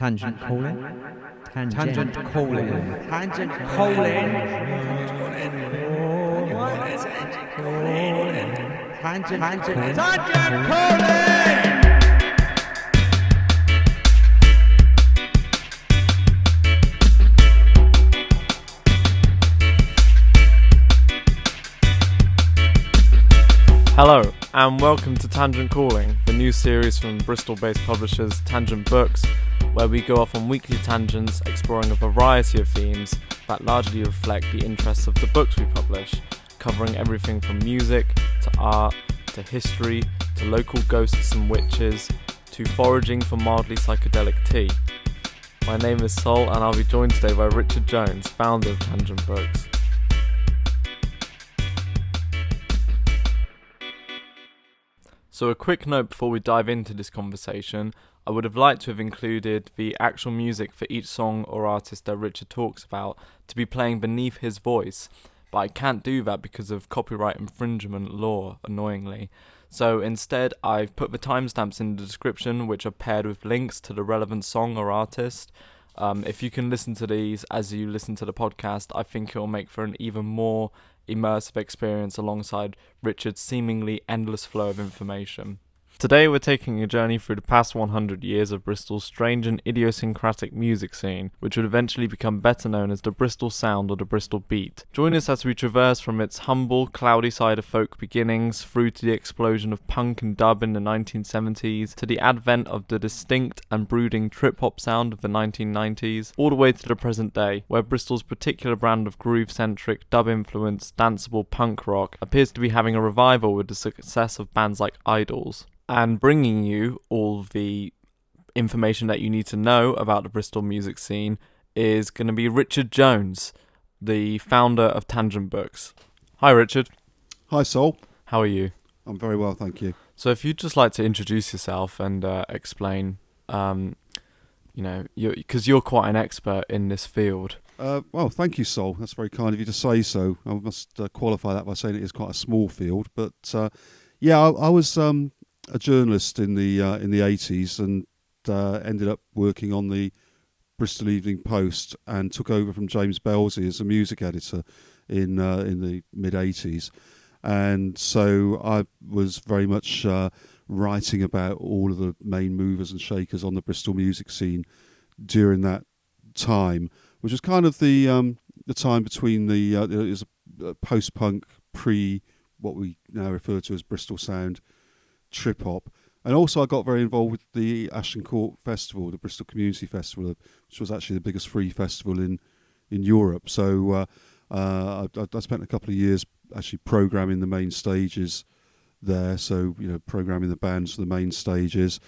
Tangent calling. Tangent calling. Tangent calling. Tangent calling. Hello, and welcome to Tangent Calling, the new series from Bristol-based publishers Tangent Books, where we go off on weekly tangents exploring a variety of themes that largely reflect the interests of the books we publish, covering everything from music, to art, to history, to local ghosts and witches, to foraging for mildly psychedelic tea. My name is Sol, and I'll be joined today by Richard Jones, founder of Tangent Books. So a quick note before we dive into this conversation, I would have liked to have included the actual music for each song or artist that Richard talks about to be playing beneath his voice, but I can't do that because of copyright infringement law, annoyingly. So instead, I've put the timestamps in the description, which are paired with links to the relevant song or artist. If you can listen to these as you listen to the podcast, I think it will make for an even more immersive experience alongside Richard's seemingly endless flow of information. Today we're taking a journey through the past 100 years of Bristol's strange and idiosyncratic music scene, which would eventually become better known as the Bristol Sound or the Bristol Beat. Join us as we traverse from its humble, cloudy side of folk beginnings through to the explosion of punk and dub in the 1970s, to the advent of the distinct and brooding trip-hop sound of the 1990s, all the way to the present day, where Bristol's particular brand of groove-centric, dub-influenced, danceable punk rock appears to be having a revival with the success of bands like IDLES. And bringing you all the information that you need to know about the Bristol music scene is going to be Richard Jones, the founder of Tangent Books. Hi, Richard. Hi, Sol. How are you? I'm very well, thank you. So if you'd just like to introduce yourself and explain, because you're quite an expert in this field. Well, thank you, Sol. That's very kind of you to say so. I must qualify that by saying it is quite a small field. But I was a journalist in the 80s and ended up working on the Bristol Evening Post and took over from James Belzy as a music editor in the mid 80s, and so I was very much writing about all of the main movers and shakers on the Bristol music scene during that time, which was kind of the time between it was post-punk, pre what we now refer to as Bristol Sound, trip hop, and also I got very involved with the Ashton Court Festival, the Bristol Community Festival, which was actually the biggest free festival in Europe. So I spent a couple of years actually programming the main stages there. So programming the bands for the main stages,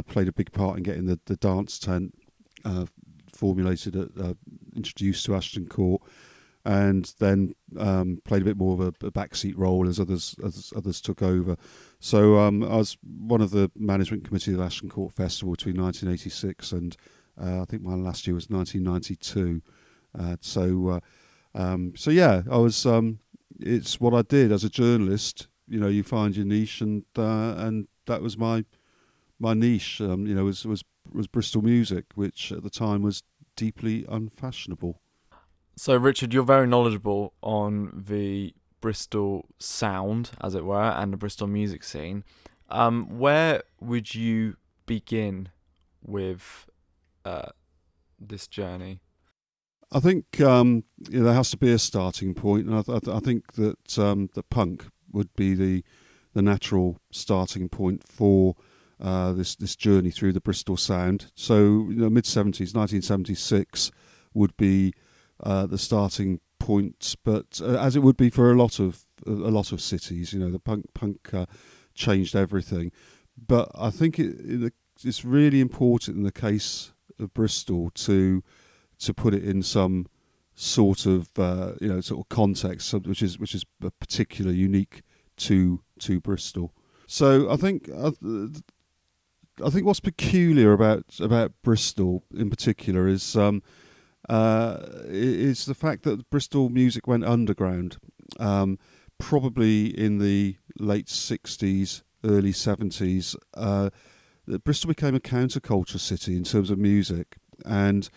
played a big part in getting the dance tent introduced to Ashton Court. And then played a bit more of a backseat role as others took over. So I was one of the management committee of the Ashton Court Festival between 1986 and I think my last year was 1992. I was. It's what I did as a journalist. You find your niche, and that was my niche. Was Bristol music, which at the time was deeply unfashionable. So, Richard, you're very knowledgeable on the Bristol sound, as it were, and the Bristol music scene. Where would you begin with this journey? I think there has to be a starting point, and I think that the punk would be the natural starting point for this journey through the Bristol sound. So, mid-70s, 1976 would be the starting point, but as it would be for a lot of cities, the punk changed everything. But I think it's really important in the case of Bristol to put it in some sort of context, which is particular, unique to Bristol. So I think what's peculiar about Bristol in particular is the fact that Bristol music went underground, probably in the late 60s, early 70s. Bristol became a counterculture city in terms of music, and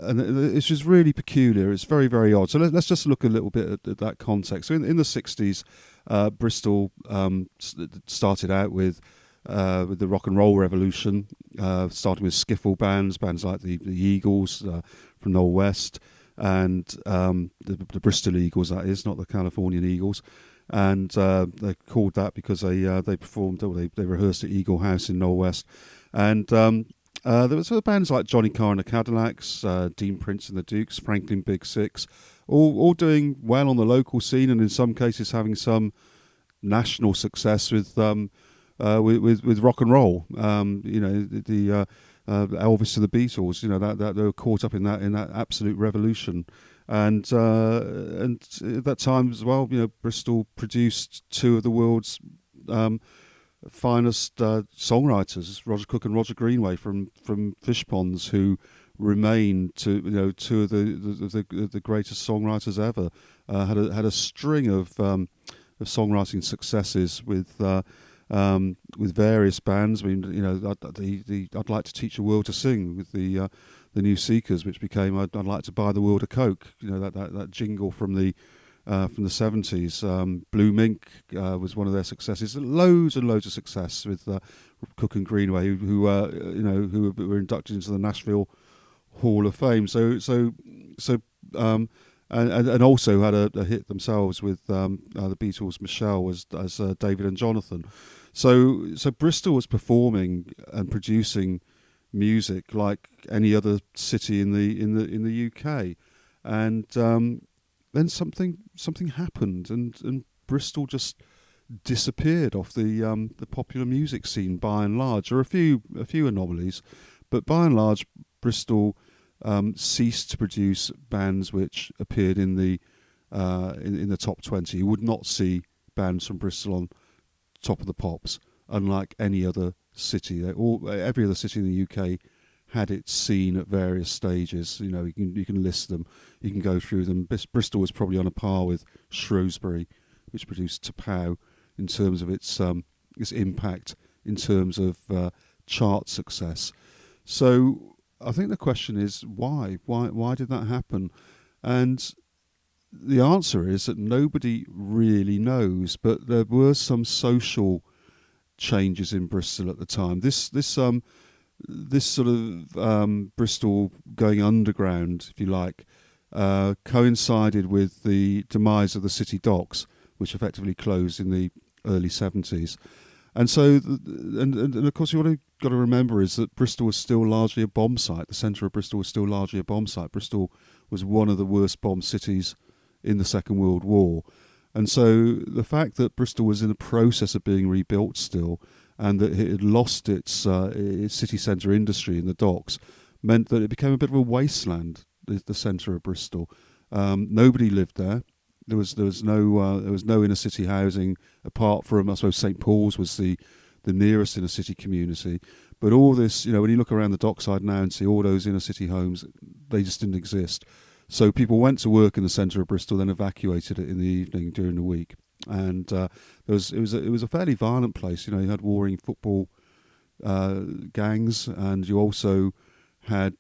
it's just really peculiar. It's very, very odd. So let's just look a little bit at that context. So in the 60s, Bristol started out with the rock and roll revolution, starting with skiffle bands like the Eagles from the West, and the Bristol Eagles, that is, not the Californian Eagles. And they called that because they performed, they rehearsed at Eagle House in Knowle West. And there was bands like Johnny Carr and the Cadillacs, Dean Prince and the Dukes, Franklin Big Six, all doing well on the local scene, and in some cases having some national success with rock and roll. The Elvis and the Beatles, that they were caught up in that absolute revolution. And at that time as well, Bristol produced two of the world's finest songwriters, Roger Cook and Roger Greenway from Fish Ponds, who remain two of the greatest songwriters ever. Had a string of songwriting successes with various bands. I mean, I'd Like to Teach the World to Sing with the New Seekers, which became I'd Like to Buy the World a Coke. That jingle from the 70s. Blue Mink was one of their successes. Loads and loads of success with Cook and Greenway, who were inducted into the Nashville Hall of Fame. And also had a hit themselves with the Beatles' Michelle as David and Jonathan. So Bristol was performing and producing music like any other city in the UK, and then something happened, and Bristol just disappeared off the popular music scene by and large. There are a few anomalies, but by and large, Bristol ceased to produce bands which appeared in the top 20. You would not see bands from Bristol on Top of the Pops, unlike any other city. Every other city in the UK had its scene at various stages. You can list them, you can go through them. Bristol was probably on a par with Shrewsbury, which produced T'Pau, in terms of its impact, in terms of chart success. So I think the question is why? Why did that happen? And the answer is that nobody really knows, but there were some social changes in Bristol at the time. This sort of Bristol going underground, if you like, coincided with the demise of the city docks, which effectively closed in the early 70s. And so, and of course, what you've got to remember is that Bristol was still largely a bomb site. The centre of Bristol was still largely a bomb site. Bristol was one of the worst bombed cities in the Second World War. And so the fact that Bristol was in the process of being rebuilt still, and that it had lost its city centre industry in the docks, meant that it became a bit of a wasteland, the centre of Bristol. Nobody lived there. There was no inner city housing apart from, I suppose, St Paul's was the nearest inner city community. But all this, when you look around the dockside now and see all those inner city homes, they just didn't exist. So people went to work in the centre of Bristol, then evacuated it in the evening during the week, and it was a fairly violent place. You had warring football gangs, and you also had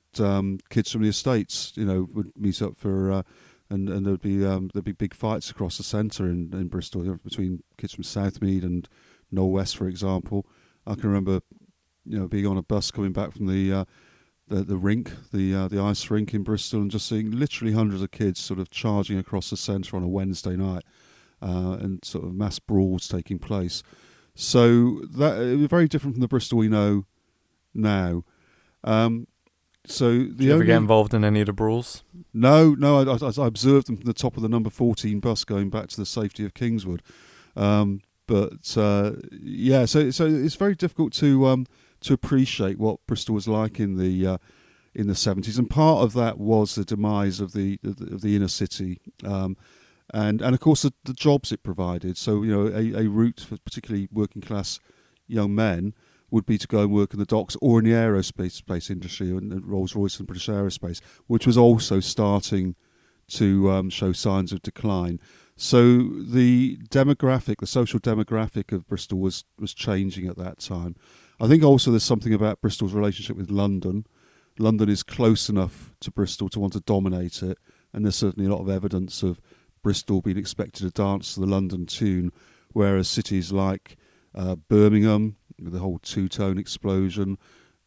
kids from the estates. Would meet up for. And there'd be big fights across the centre in Bristol between kids from Southmead and Knowle West, for example. I can remember, being on a bus coming back from the rink, the ice rink in Bristol, and just seeing literally hundreds of kids sort of charging across the centre on a Wednesday night, and sort of mass brawls taking place. So that it was very different from the Bristol we know now. Did you ever get involved in any of the brawls? No. I observed them from the top of the number 14 bus going back to the safety of Kingswood. So it's very difficult to appreciate what Bristol was like in the 70s, and part of that was the demise of the inner city, and of course the jobs it provided. So a route for particularly working class young men would be to go and work in the docks or in the aerospace industry, and Rolls-Royce and British Aerospace, which was also starting to show signs of decline. So the demographic, the social demographic of Bristol was changing at that time. I think also there's something about Bristol's relationship with London. London is close enough to Bristol to want to dominate it, and there's certainly a lot of evidence of Bristol being expected to dance to the London tune, whereas cities like Birmingham, with the whole two-tone explosion,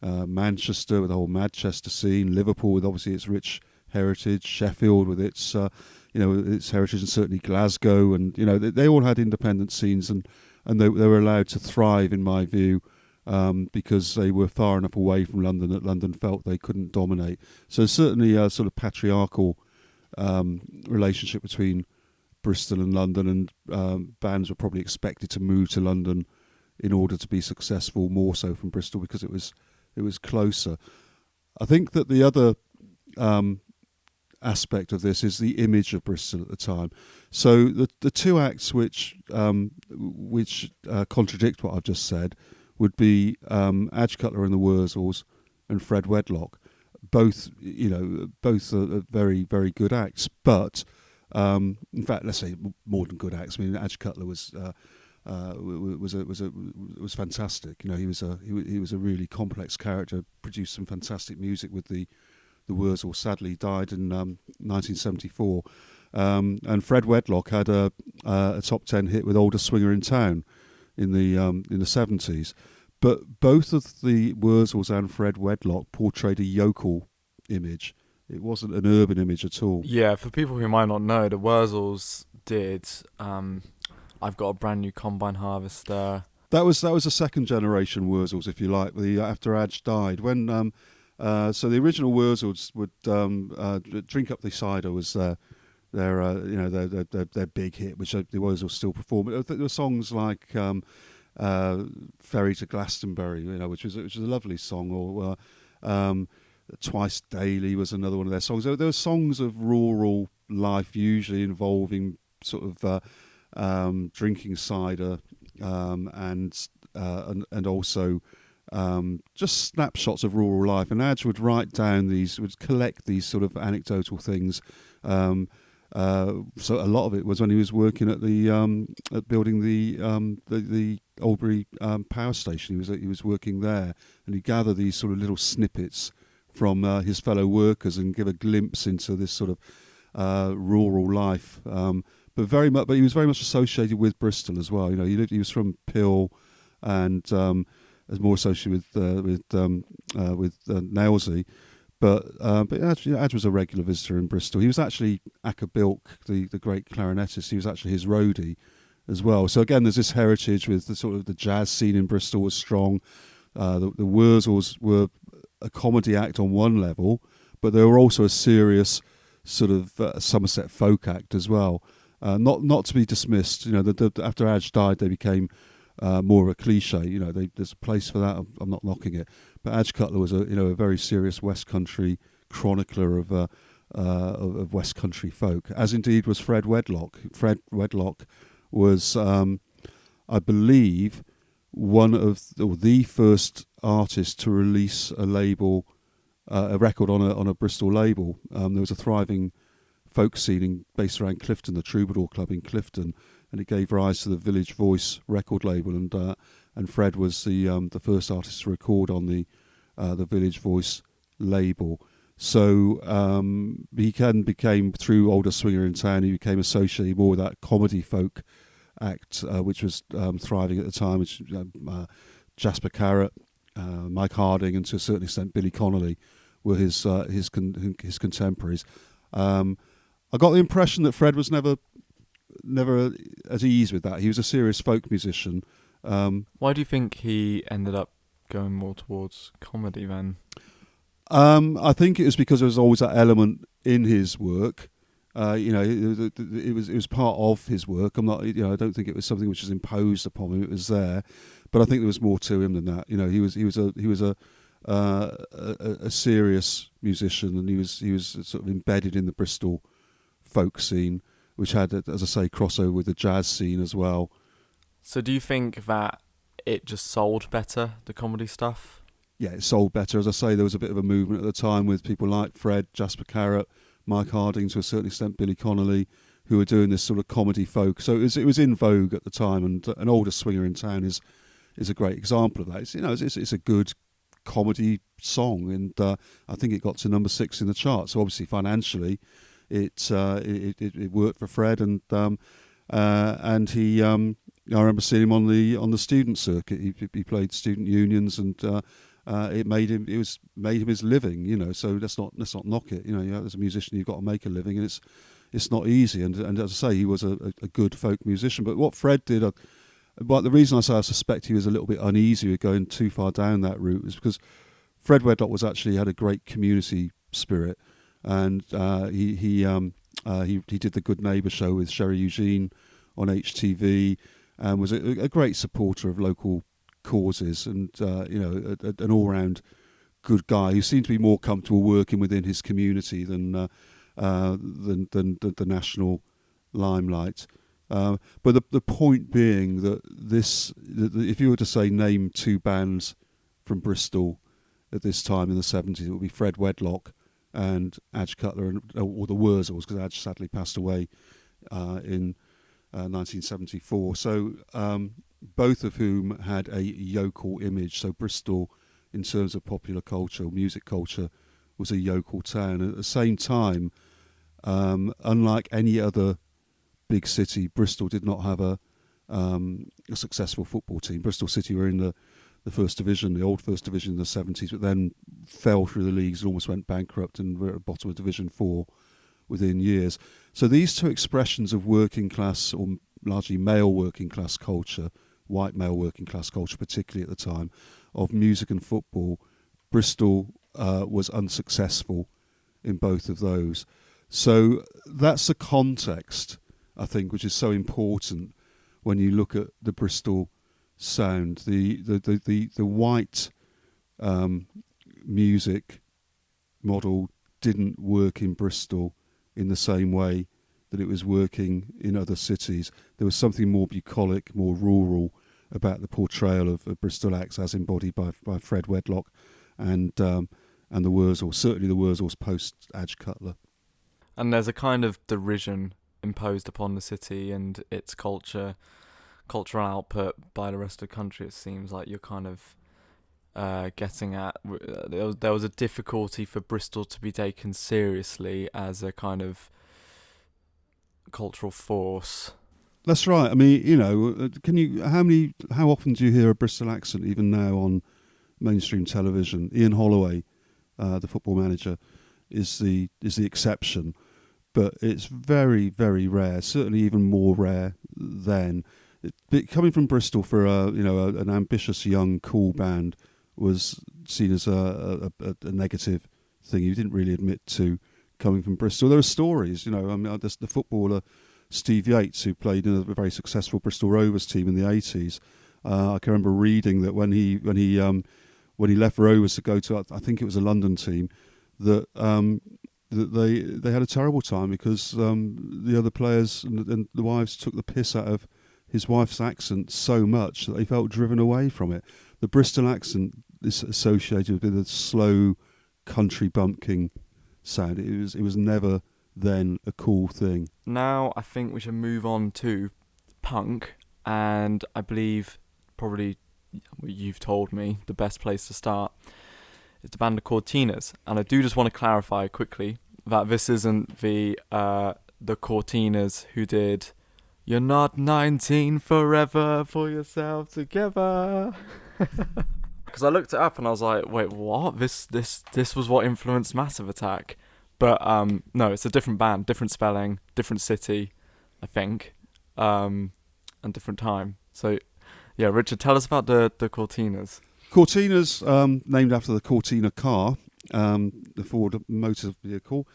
Manchester with the whole Manchester scene, Liverpool with obviously its rich heritage, Sheffield with its its heritage, and certainly Glasgow, and they all had independent scenes, and they were allowed to thrive, in my view, because they were far enough away from London that London felt they couldn't dominate. So certainly a sort of patriarchal relationship between Bristol and London, and bands were probably expected to move to London in order to be successful, more so from Bristol because it was closer. I think that the other aspect of this is the image of Bristol at the time. So the two acts which contradict what I've just said would be Adge Cutler and the Wurzels and Fred Wedlock. Both are very, very good acts, but in fact, let's say more than good acts. I mean, Adge Cutler was fantastic. He was a really complex character. Produced some fantastic music with the Wurzels. Sadly, died in 1974. And Fred Wedlock had a top 10 hit with "Oldest Swinger in Town" in the 70s. But both of the Wurzels and Fred Wedlock portrayed a yokel image. It wasn't an urban image at all. Yeah, for people who might not know, the Wurzels did I've Got a Brand New Combine Harvester. That was a second generation Wurzels, if you like, after Adge died. When so the original Wurzels would Drink Up the Cider was their big hit, which the Wurzels still perform. There were songs like Ferry to Glastonbury, which was a lovely song, or Twice Daily was another one of their songs. There were songs of rural life, usually involving sort of drinking cider and also just snapshots of rural life. And Adge would would collect these sort of anecdotal things. So a lot of it was when he was working at at building the Albury power station. He was working there, and he gathered these sort of little snippets from his fellow workers and give a glimpse into this sort of rural life. But he was very much associated with Bristol as well. He was from Pill, and was more associated with Nailsea. But Adge was a regular visitor in Bristol. He was actually Acker Bilk, the great clarinetist. He was actually his roadie as well. So again, there's this heritage with the sort of the jazz scene in Bristol was strong. The Wurzels were a comedy act on one level, but they were also a serious sort of Somerset folk act as well. Not to be dismissed. After Adge died, they became more of a cliche. There's a place for that. I'm not knocking it. But Adge Cutler was a very serious West Country chronicler of West Country folk, as indeed was Fred Wedlock. Fred Wedlock was, I believe, one of the first artists to release a record on a Bristol label. There was a thriving folk scene based around Clifton, the Troubadour Club in Clifton, and it gave rise to the Village Voice record label. And Fred was the first artist to record on the Village Voice label. So he became, through Oldest Swinger in Town, he became associated more with that comedy folk act, which was thriving at the time, which Jasper Carrott, Mike Harding, and to a certain extent Billy Connolly were his contemporaries. I got the impression that Fred was never at ease with that. He was a serious folk musician. Why do you think he ended up going more towards comedy then? I think it was because there was always that element in his work. It was part of his work. I don't think it was something which was imposed upon him. It was there, but I think there was more to him than that. He was a serious musician, and he was sort of embedded in the Bristol folk scene, which had, as I say, crossover with the jazz scene as well. So do you think that it just sold better, the comedy stuff? Yeah, it sold better. As I say, there was a bit of a movement at the time with people like Fred, Jasper Carrott, Mike Harding, to a certain extent Billy Connolly, who were doing this sort of comedy folk. So it was in vogue at the time, and An Older Swinger in Town is a great example of that. It's a good comedy song, and I think it got to number 6 in the chart. So obviously financially, it worked for Fred, and he. I remember seeing him on the student circuit. He played student unions, and it made him his living. So let's not knock it. As a musician, you've got to make a living, and it's not easy. And as I say, he was a good folk musician. But what Fred did. But the reason I say I suspect he was a little bit uneasy with going too far down that route is because Fred Wedlock had a great community spirit, and he did the Good Neighbour show with Sherry Eugene on HTV, and was a great supporter of local causes, and an all-round good guy who seemed to be more comfortable working within his community than the national limelight. But the point being that if you were to say name 2 bands from Bristol at this time in the 70s, it would be Fred Wedlock and Adge Cutler, or the Wurzels, because Adge sadly passed away in 1974. So both of whom had a yokel image. So Bristol, in terms of popular culture, music culture, was a yokel town. At the same time, unlike any other big city, Bristol did not have a successful football team. Bristol City were in the First Division, the old First Division in the 70s, but then fell through the leagues and almost went bankrupt and were at the bottom of Division 4 within years. So these 2 expressions of working class, or largely male working class culture, white male working class culture particularly at the time, of music and football, Bristol was unsuccessful in both of those. So that's the context, I think, which is so important when you look at the Bristol sound. The white music model didn't work in Bristol in the same way that it was working in other cities. There was something more bucolic, more rural about the portrayal of Bristol acts as embodied by Fred Wedlock and the Wurzels, certainly the Wurzels post Adge Cutler. And there's a kind of derision imposed upon the city and its cultural output by the rest of the country. It seems like you're kind of getting at. There was a difficulty for Bristol to be taken seriously as a kind of cultural force. That's right. I mean, how often do you hear a Bristol accent even now on mainstream television? Ian Holloway, the football manager, is the exception, but it's very, very rare. Certainly, even more rare then. Coming from Bristol for an ambitious young cool band was seen as a negative thing. You didn't really admit to coming from Bristol. There are stories, the footballer Steve Yates, who played in a very successful Bristol Rovers team in the 80s. I can remember reading that when he left Rovers to go to, I think it was a London team, that they had a terrible time because the other players and the wives took the piss out of his wife's accent so much that they felt driven away from it. The Bristol accent is associated with a slow country bumpkin sound. It was never then a cool thing. Now I think we should move on to punk, and I believe probably you've told me the best place to start is the band the Cortinas, and I do just want to clarify quickly that this isn't the Cortinas who did "You're Not 19 Forever, Pull Yourself Together." Because I looked it up and I was like, wait, what? This was what influenced Massive Attack. But no, it's a different band, different spelling, different city, I think, and different time. So, yeah, Richard, tell us about the Cortinas. Cortinas, named after the Cortina car, the Ford motor vehicle,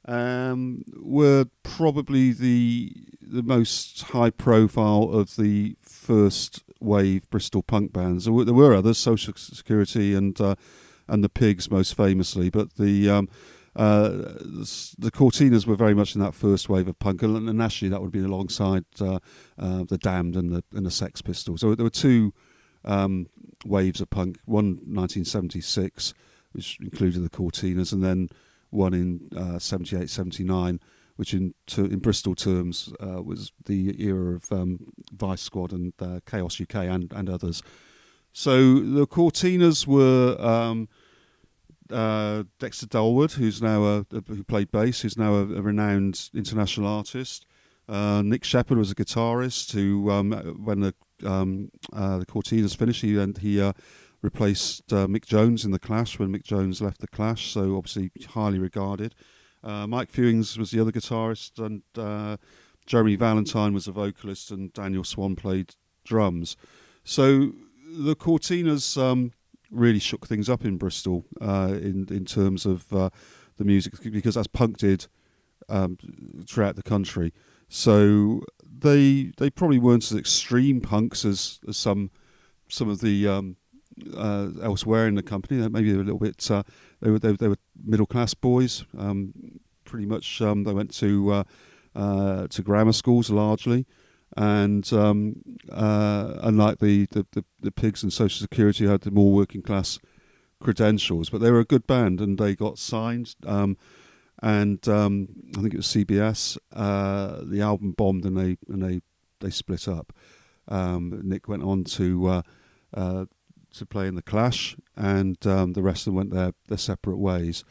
were probably the most high profile of the first wave Bristol punk bands. There were others, Social Security and the Pigs most famously, but the Cortinas were very much in that first wave of punk, and nationally that would be alongside the Damned and the Sex Pistols. So there were 2 waves of punk, one 1976, which included the Cortinas, and then one in 78, 79, which in Bristol terms was the era of Vice Squad and Chaos UK and others. So the Cortinas were Dexter Dulwood, who's now who played bass, who's now a renowned international artist. Nick Shepherd was a guitarist who, when the Cortinas finished, he replaced Mick Jones in the Clash when Mick Jones left the Clash, so obviously highly regarded. Mike Fewings was the other guitarist, and Jeremy Valentine was a vocalist, and Daniel Swan played drums. So the Cortinas really shook things up in Bristol in terms of the music, because as punk did throughout the country. So they probably weren't as extreme punks as some of the elsewhere in the company. Maybe they were a little bit. They were middle class boys. Pretty much, they went to grammar schools largely, and unlike the Pigs and Social Security, had the more working class credentials. But they were a good band, and they got signed. And I think it was CBS. The album bombed, and they split up. Nick went on to play in the Clash, and the rest of them went their separate ways.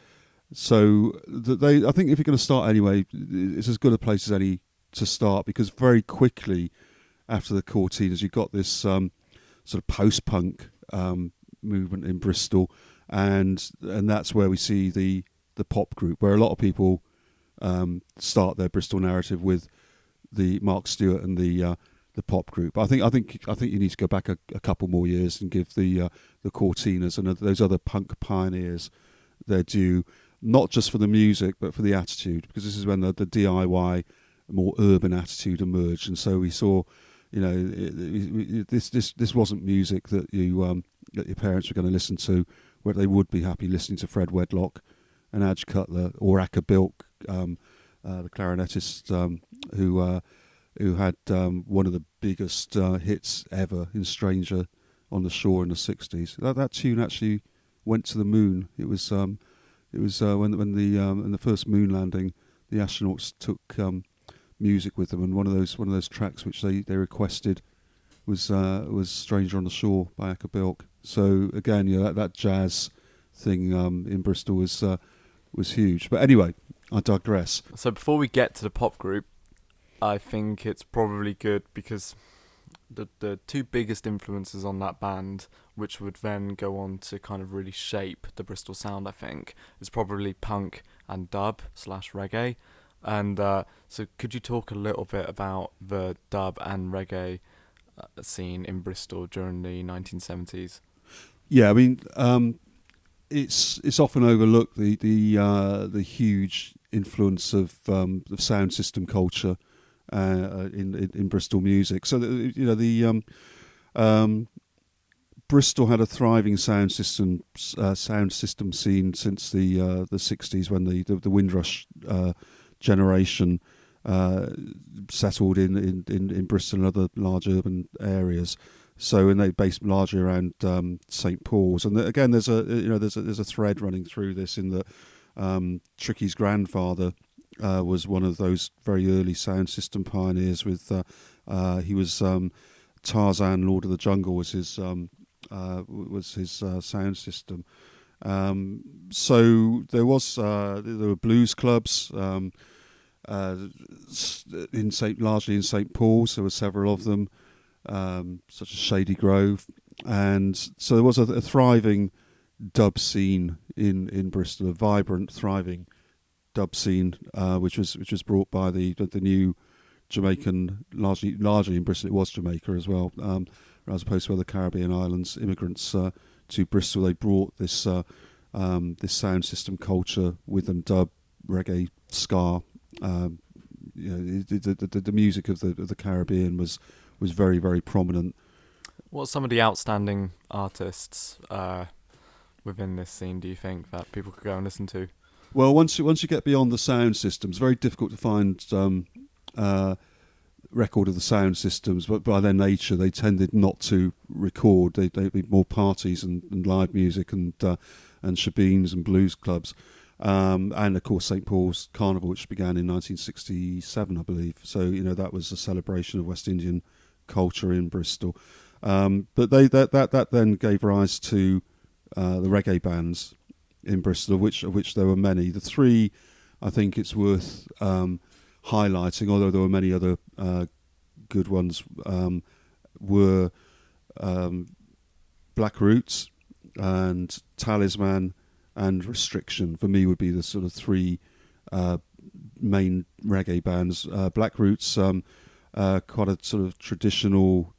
So I think if you're going to start anyway, it's as good a place as any to start, because very quickly after the Cortinas, you got this sort of post-punk movement in Bristol, and that's where we see the pop group, where a lot of people start their Bristol narrative with the Mark Stewart and the pop group. I think you need to go back a couple more years and give the Cortinas and those other punk pioneers their due, not just for the music but for the attitude, because this is when the DIY, more urban attitude emerged. And so we saw, this wasn't music that that your parents were going to listen to, where they would be happy listening to Fred Wedlock and Adge Cutler or Acker Bilk, the clarinetist who had one of the biggest hits ever in Stranger on the Shore in the 60s. That tune actually went to the moon. It was when the first moon landing, the astronauts took music with them, and one of those tracks which they requested was Stranger on the Shore by Acker Bilk. So again, that jazz thing in Bristol was huge. But anyway, I digress. So before we get to the pop group, I think it's probably good, because the two biggest influences on that band, which would then go on to kind of really shape the Bristol sound, I think, is probably punk and dub/reggae. And so could you talk a little bit about the dub and reggae scene in Bristol during the 1970s? Yeah, I mean, it's often overlooked the huge influence of sound system culture in Bristol music. So Bristol had a thriving sound system scene since the 60s, when the Windrush generation settled in Bristol and other large urban areas. So, and they based largely around St Paul's. And again, there's a thread running through this, in that Tricky's grandfather was one of those very early sound system pioneers. With he was Tarzan, Lord of the Jungle was his sound system. So there were blues clubs largely in St Paul's. There were several of them, such as Shady Grove, and so there was a thriving dub scene in Bristol, a vibrant, thriving dub scene, which was brought by the new Jamaican, largely in Bristol. It was Jamaica as well, as opposed to other Caribbean islands. Immigrants to Bristol, they brought this sound system culture with them: dub, reggae, ska. The music of the Caribbean was very, very prominent. What are some of the outstanding artists within this scene, do you think, that people could go and listen to? Well, once you get beyond the sound systems, very difficult to find record of the sound systems. But by their nature, they tended not to record. They'd be more parties and live music and shebeens and blues clubs. and of course St Paul's Carnival, which began in 1967, I believe. So that was a celebration of West Indian culture in Bristol. But that then gave rise to the reggae bands in Bristol, of which there were many. The three, I think it's worth highlighting, although there were many other good ones, were Black Roots and Talisman and Restriction. For me, would be the sort of three main reggae bands. Black Roots, quite a sort of traditional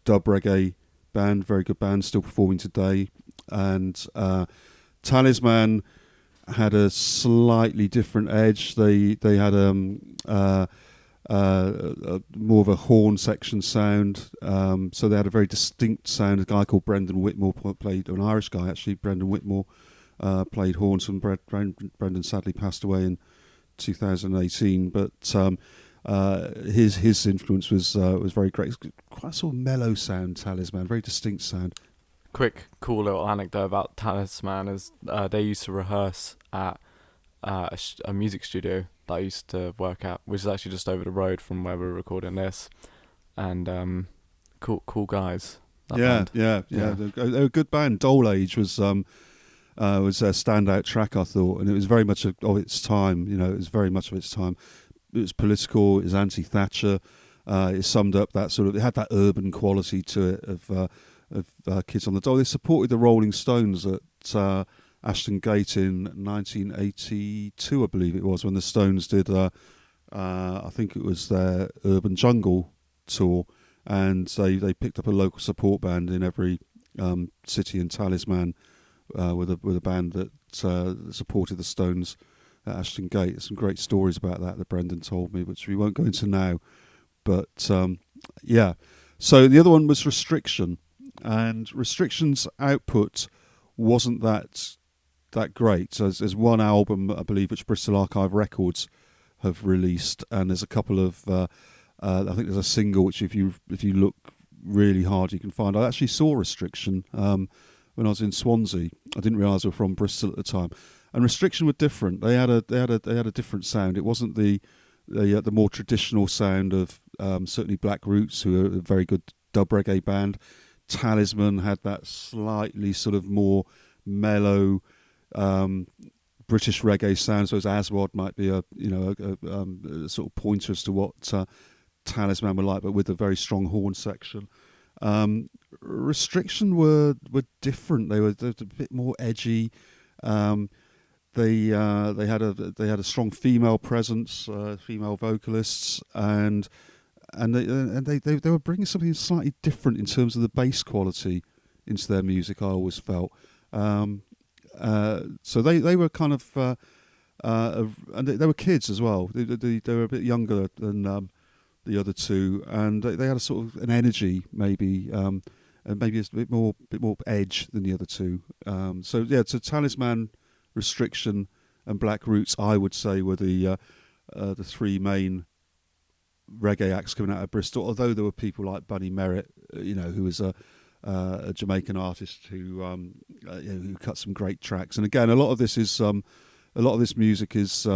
dub reggae band, very good band, still performing today. And Talisman had a slightly different edge. They had more of a horn section sound, so they had a very distinct sound. A guy called Brendan Whitmore played, an Irish guy actually, Brendan Whitmore, played horns. And Brendan sadly passed away in 2018, but his influence was very great. It's quite a sort of mellow sound, Talisman, very distinct sound. Quick, cool little anecdote about Talisman is they used to rehearse at a music studio that I used to work at, which is actually just over the road from where we're recording this. And cool guys. Yeah. They were a good band. Dole Age was their standout track, I thought, and it was very much of its time. It was very much of its time. It was political. It was anti-Thatcher. It summed up that sort of. It had that urban quality to it of Kids on the Dole. They supported the Rolling Stones at Ashton Gate in 1982, I believe it was, when the Stones did. I think it was their Urban Jungle tour, and they picked up a local support band in every city. And Talisman with a band that supported the Stones at Ashton Gate. There's some great stories about that Brendan told me, which we won't go into now. But yeah, so the other one was Restriction, and Restriction's output wasn't that great. So there's one album, I believe, which Bristol Archive Records have released, and there's a couple of I think there's a single which if you look really hard you can find. I actually saw Restriction when I was in Swansea. I didn't realise they were from Bristol at the time. And Restriction were different. They had a different sound. It wasn't the more traditional sound of certainly Black Roots, who are a very good dub reggae band. Talisman had that slightly sort of more mellow British reggae sound. So as Aswad might be a sort of pointer as to what Talisman were like, but with a very strong horn section. Restriction were different. They were a bit more edgy. They had a strong female presence, female vocalists, and they were bringing something slightly different in terms of the bass quality into their music. I always felt. So they were kind of, and they were kids as well. They were a bit younger than the other two, and they had a sort of an energy, maybe, and maybe a bit more edge than the other two. So Talisman, Restriction, and Black Roots, I would say, were the three main reggae acts coming out of Bristol. Although there were people like Bunny Merritt, who was a Jamaican artist who cut some great tracks. And again, a lot of this music is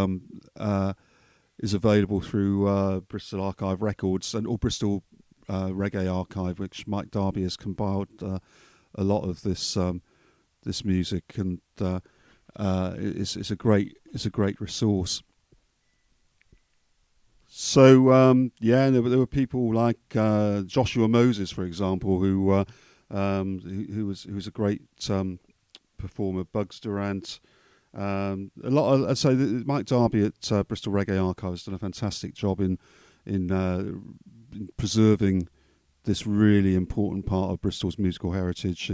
available through Bristol Archive Records or Bristol Reggae Archive, which Mike Darby has compiled a lot of this music, and it's a great resource. So there were people like Joshua Moses, for example, who was a great performer. Bugs Durant, a lot of, I'd say that Mike Darby at Bristol Reggae Archive has done a fantastic job in preserving this really important part of Bristol's musical heritage,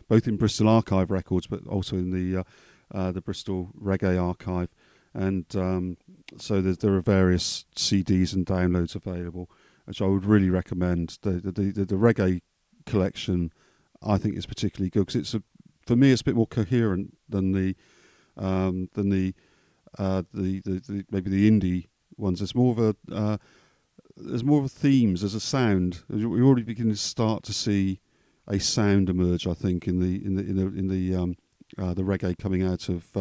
both in Bristol Archive Records, but also in the Bristol Reggae Archive. And so there are various CDs and downloads available, which I would really recommend. The reggae collection, I think, is particularly good because for me it's a bit more coherent than the maybe the indie ones. There's more of a themes. There's a sound. We're already beginning to start to see a sound emerge, I think, in the reggae coming out of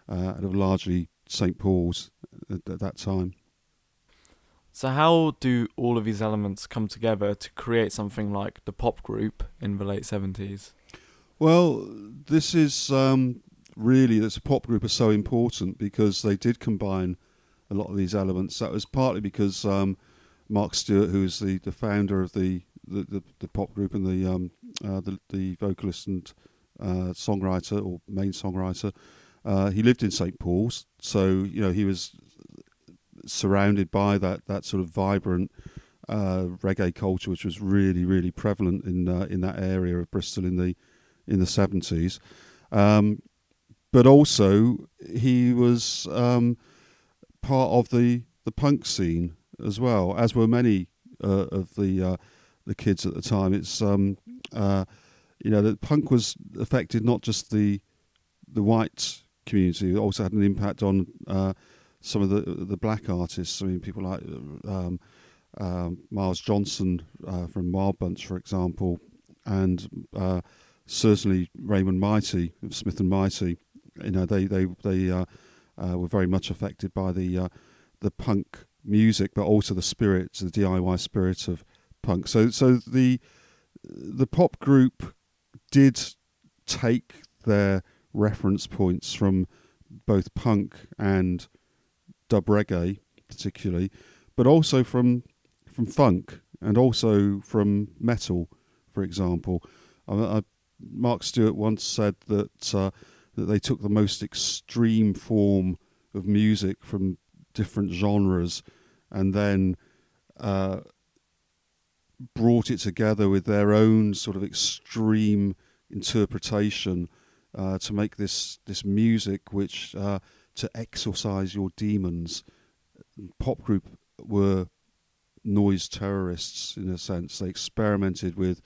out of largely St Paul's at that time. So how do all of these elements come together to create something like the pop group in the late 70s? Well, this is really, this pop group is so important because they did combine a lot of these elements. That was partly because Mark Stewart, who is the founder of the pop group and the vocalist and songwriter or main songwriter, he lived in St Paul's, so he was surrounded by that sort of vibrant reggae culture, which was really, really prevalent in that area of Bristol in the 70s. But also he was part of the punk scene as well, as were many of the kids at the time. It's the punk was affected not just the white community; it also had an impact on some of the black artists. I mean, people like Miles Johnson from Wild Bunch, for example, and certainly Raymond Mighty of Smith and Mighty. They were very much affected by the punk music, but also the DIY spirit of punk. So the pop group did take their reference points from both punk and dub reggae, particularly, but also from funk and also from metal, for example. Mark Stewart once said that they took the most extreme form of music from different genres and then brought it together with their own sort of extreme interpretation to make this music which to exorcise your demons. Pop group were noise terrorists in a sense. They experimented with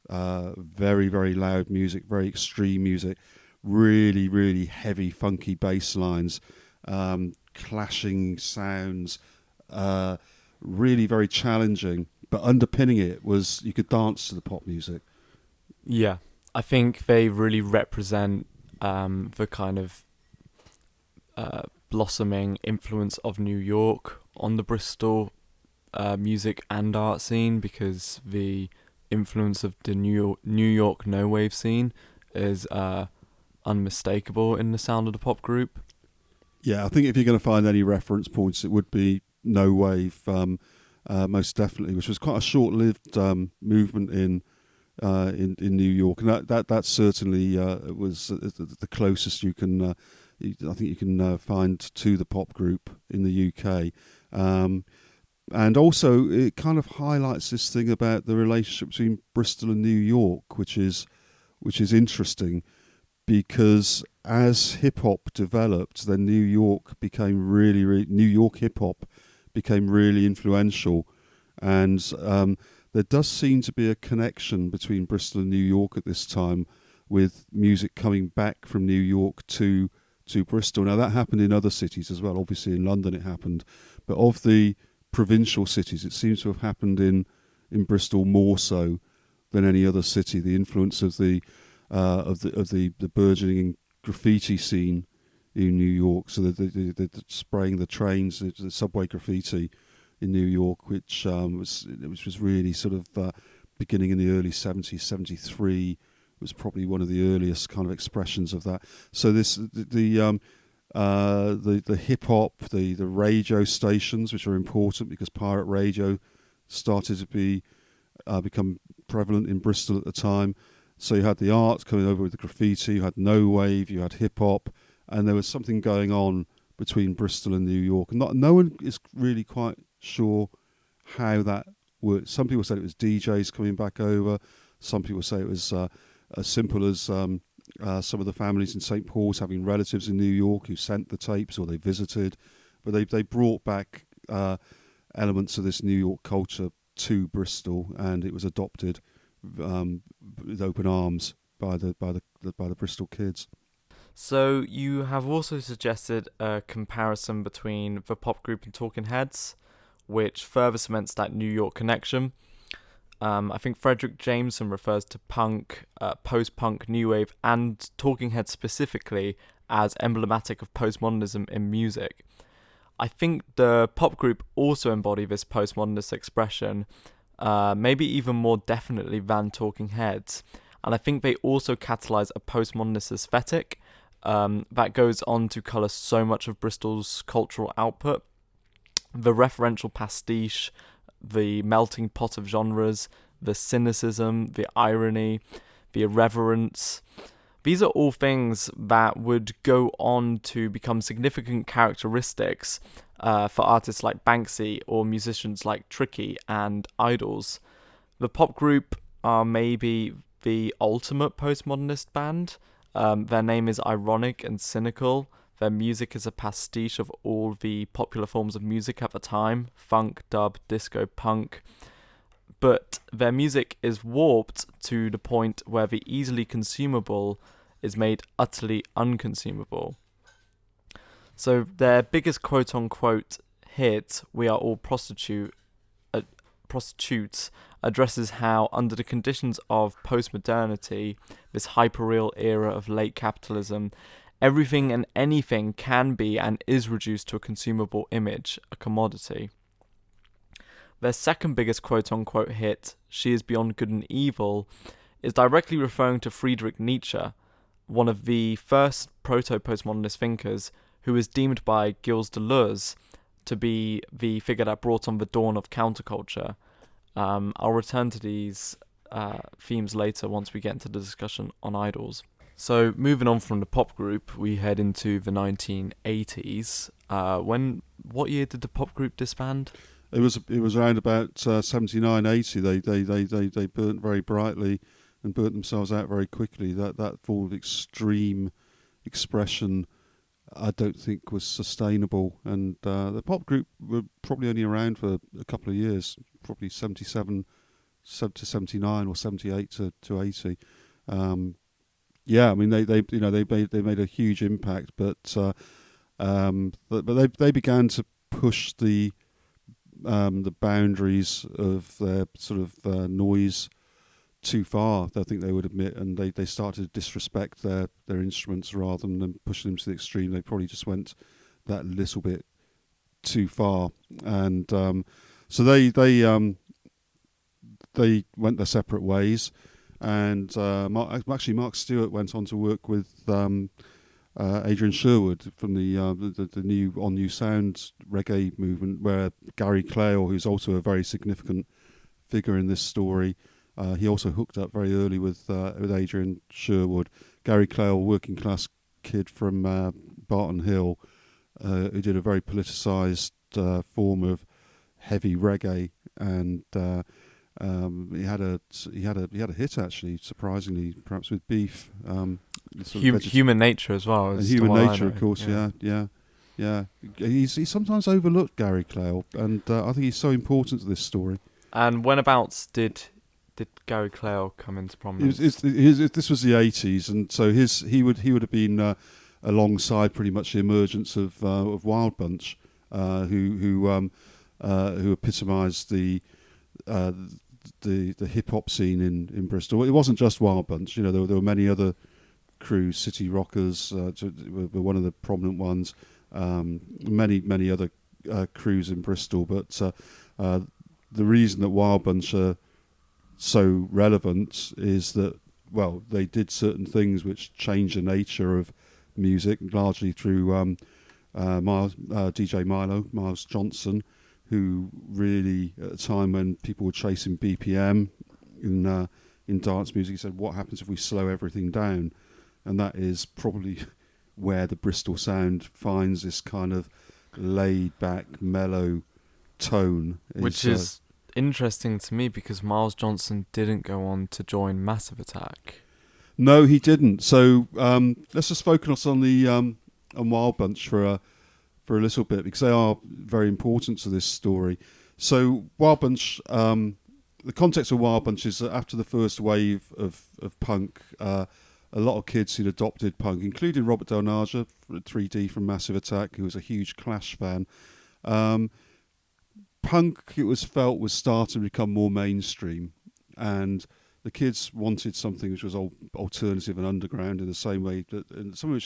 very, very loud music, very extreme music, really, really heavy, funky bass lines, clashing sounds, really very challenging. But underpinning it was you could dance to the pop music. Yeah, I think they really represent the kind of blossoming influence of New York on the Bristol music and art scene, because the influence of the New York no wave scene is unmistakable in the sound of the pop group. Yeah, I think if you're going to find any reference points, it would be no wave, most definitely, which was quite a short-lived movement in New York, and that certainly was the closest you can. I think you can find to the pop group in the UK. And also, it kind of highlights this thing about the relationship between Bristol and New York, which is interesting, because as hip hop developed, then New York hip hop became really influential, and there does seem to be a connection between Bristol and New York at this time, with music coming back from New York to Bristol. Now that happened in other cities as well. Obviously in London it happened, but of the provincial cities, it seems to have happened in Bristol more so than any other city. The influence of the burgeoning graffiti scene in New York, so the spraying the trains, the subway graffiti in New York, which was really sort of beginning in the early 70s. 73 was probably one of the earliest kind of expressions of that. So the hip hop, the radio stations, which are important because pirate radio started to become prevalent in Bristol at the time. So you had the art coming over with the graffiti, you had no wave, you had hip hop, and there was something going on between Bristol and New York. No one is really quite sure how that worked. Some people said it was DJs coming back over. Some people say it was as simple as some of the families in St Paul's having relatives in New York who sent the tapes or they visited. But they brought back elements of this New York culture to Bristol, and it was adopted with open arms by the Bristol kids. So you have also suggested a comparison between the pop group and Talking Heads, which further cements that New York connection. I think Frederick Jameson refers to punk, post-punk, new wave, and Talking Heads specifically as emblematic of postmodernism in music. I think the pop group also embody this postmodernist expression, maybe even more definitely than Talking Heads. And I think they also catalyse a postmodernist aesthetic that goes on to colour so much of Bristol's cultural output. The referential pastiche, the melting pot of genres, the cynicism, the irony, the irreverence. These are all things that would go on to become significant characteristics for artists like Banksy or musicians like Tricky and IDLES. The pop group are maybe the ultimate postmodernist band. Their name is ironic and cynical. Their music is a pastiche of all the popular forms of music at the time: funk, dub, disco, punk. But their music is warped to the point where the easily consumable is made utterly unconsumable. So their biggest quote-unquote hit, We Are All Prostitutes, addresses how, under the conditions of post-modernity, this hyper-real era of late capitalism, everything and anything can be and is reduced to a consumable image, a commodity. Their second biggest quote-unquote hit, She Is Beyond Good and Evil, is directly referring to Friedrich Nietzsche, one of the first proto-postmodernist thinkers, who is deemed by Gilles Deleuze to be the figure that brought on the dawn of counterculture. I'll return to these themes later once we get into the discussion on IDLES. So moving on from the pop group, we head into the 1980s. What year did the pop group disband? It was around about 79, 80. They burnt very brightly and burnt themselves out very quickly. That form of extreme expression, I don't think, was sustainable. And the pop group were probably only around for a couple of years, probably 77 to 79 or 78 to 80. Yeah, I mean they made a huge impact, but they began to push the boundaries of their sort of noise too far, I think they would admit, and they started to disrespect their instruments rather than pushing them to the extreme. They probably just went that little bit too far, and so they went their separate ways. And Mark Stewart went on to work with Adrian Sherwood from the new sound reggae movement, where Gary Clail, who's also a very significant figure in this story, he also hooked up very early with Adrian Sherwood. Gary Clail, working class kid from Barton Hill, who did a very politicised form of heavy reggae, and he had a hit, actually, surprisingly, perhaps with Beef. Human Nature as well. And Human Nature, of course. Yeah. He's sometimes overlooked, Gary Clail, and I think he's so important to this story. And whenabouts did Gary Clail come into prominence? This was the 80s, and so he would have been alongside pretty much the emergence of Wild Bunch, who epitomised the hip hop scene in Bristol. It wasn't just Wild Bunch, there were many other crews. City Rockers were one of the prominent ones. Many other crews in Bristol, but the reason that Wild Bunch are so relevant is that, well, they did certain things which changed the nature of music, largely through DJ Miles Johnson, who really, at a time when people were chasing BPM in dance music, he said, what happens if we slow everything down? And that is probably where the Bristol sound finds this kind of laid-back, mellow tone. Which is interesting to me, because Miles Johnson didn't go on to join Massive Attack. No, he didn't. So let's just focus on the on Wild Bunch for a little bit, because they are very important to this story. So Wild Bunch, the context of Wild Bunch is that after the first wave of punk, a lot of kids who'd adopted punk, including Robert Del Naja, 3D from Massive Attack, who was a huge Clash fan, punk, it was felt, was starting to become more mainstream, and the kids wanted something which was alternative and underground in the same way that, and something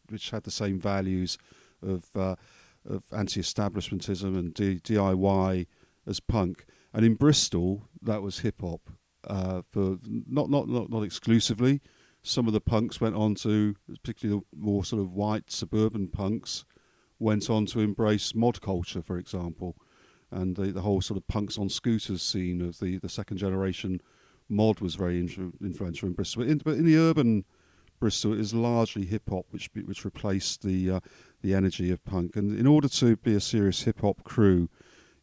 which had the same values of anti-establishmentism and DIY as punk. And in Bristol, that was hip hop. For not exclusively. Some of the punks went on to, particularly the more sort of white suburban punks, went on to embrace mod culture, for example, and the whole sort of punks on scooters scene of the second generation mod was very influential in Bristol. But in the urban Bristol, it is largely hip hop, which replaced the energy of punk. And in order to be a serious hip hop crew,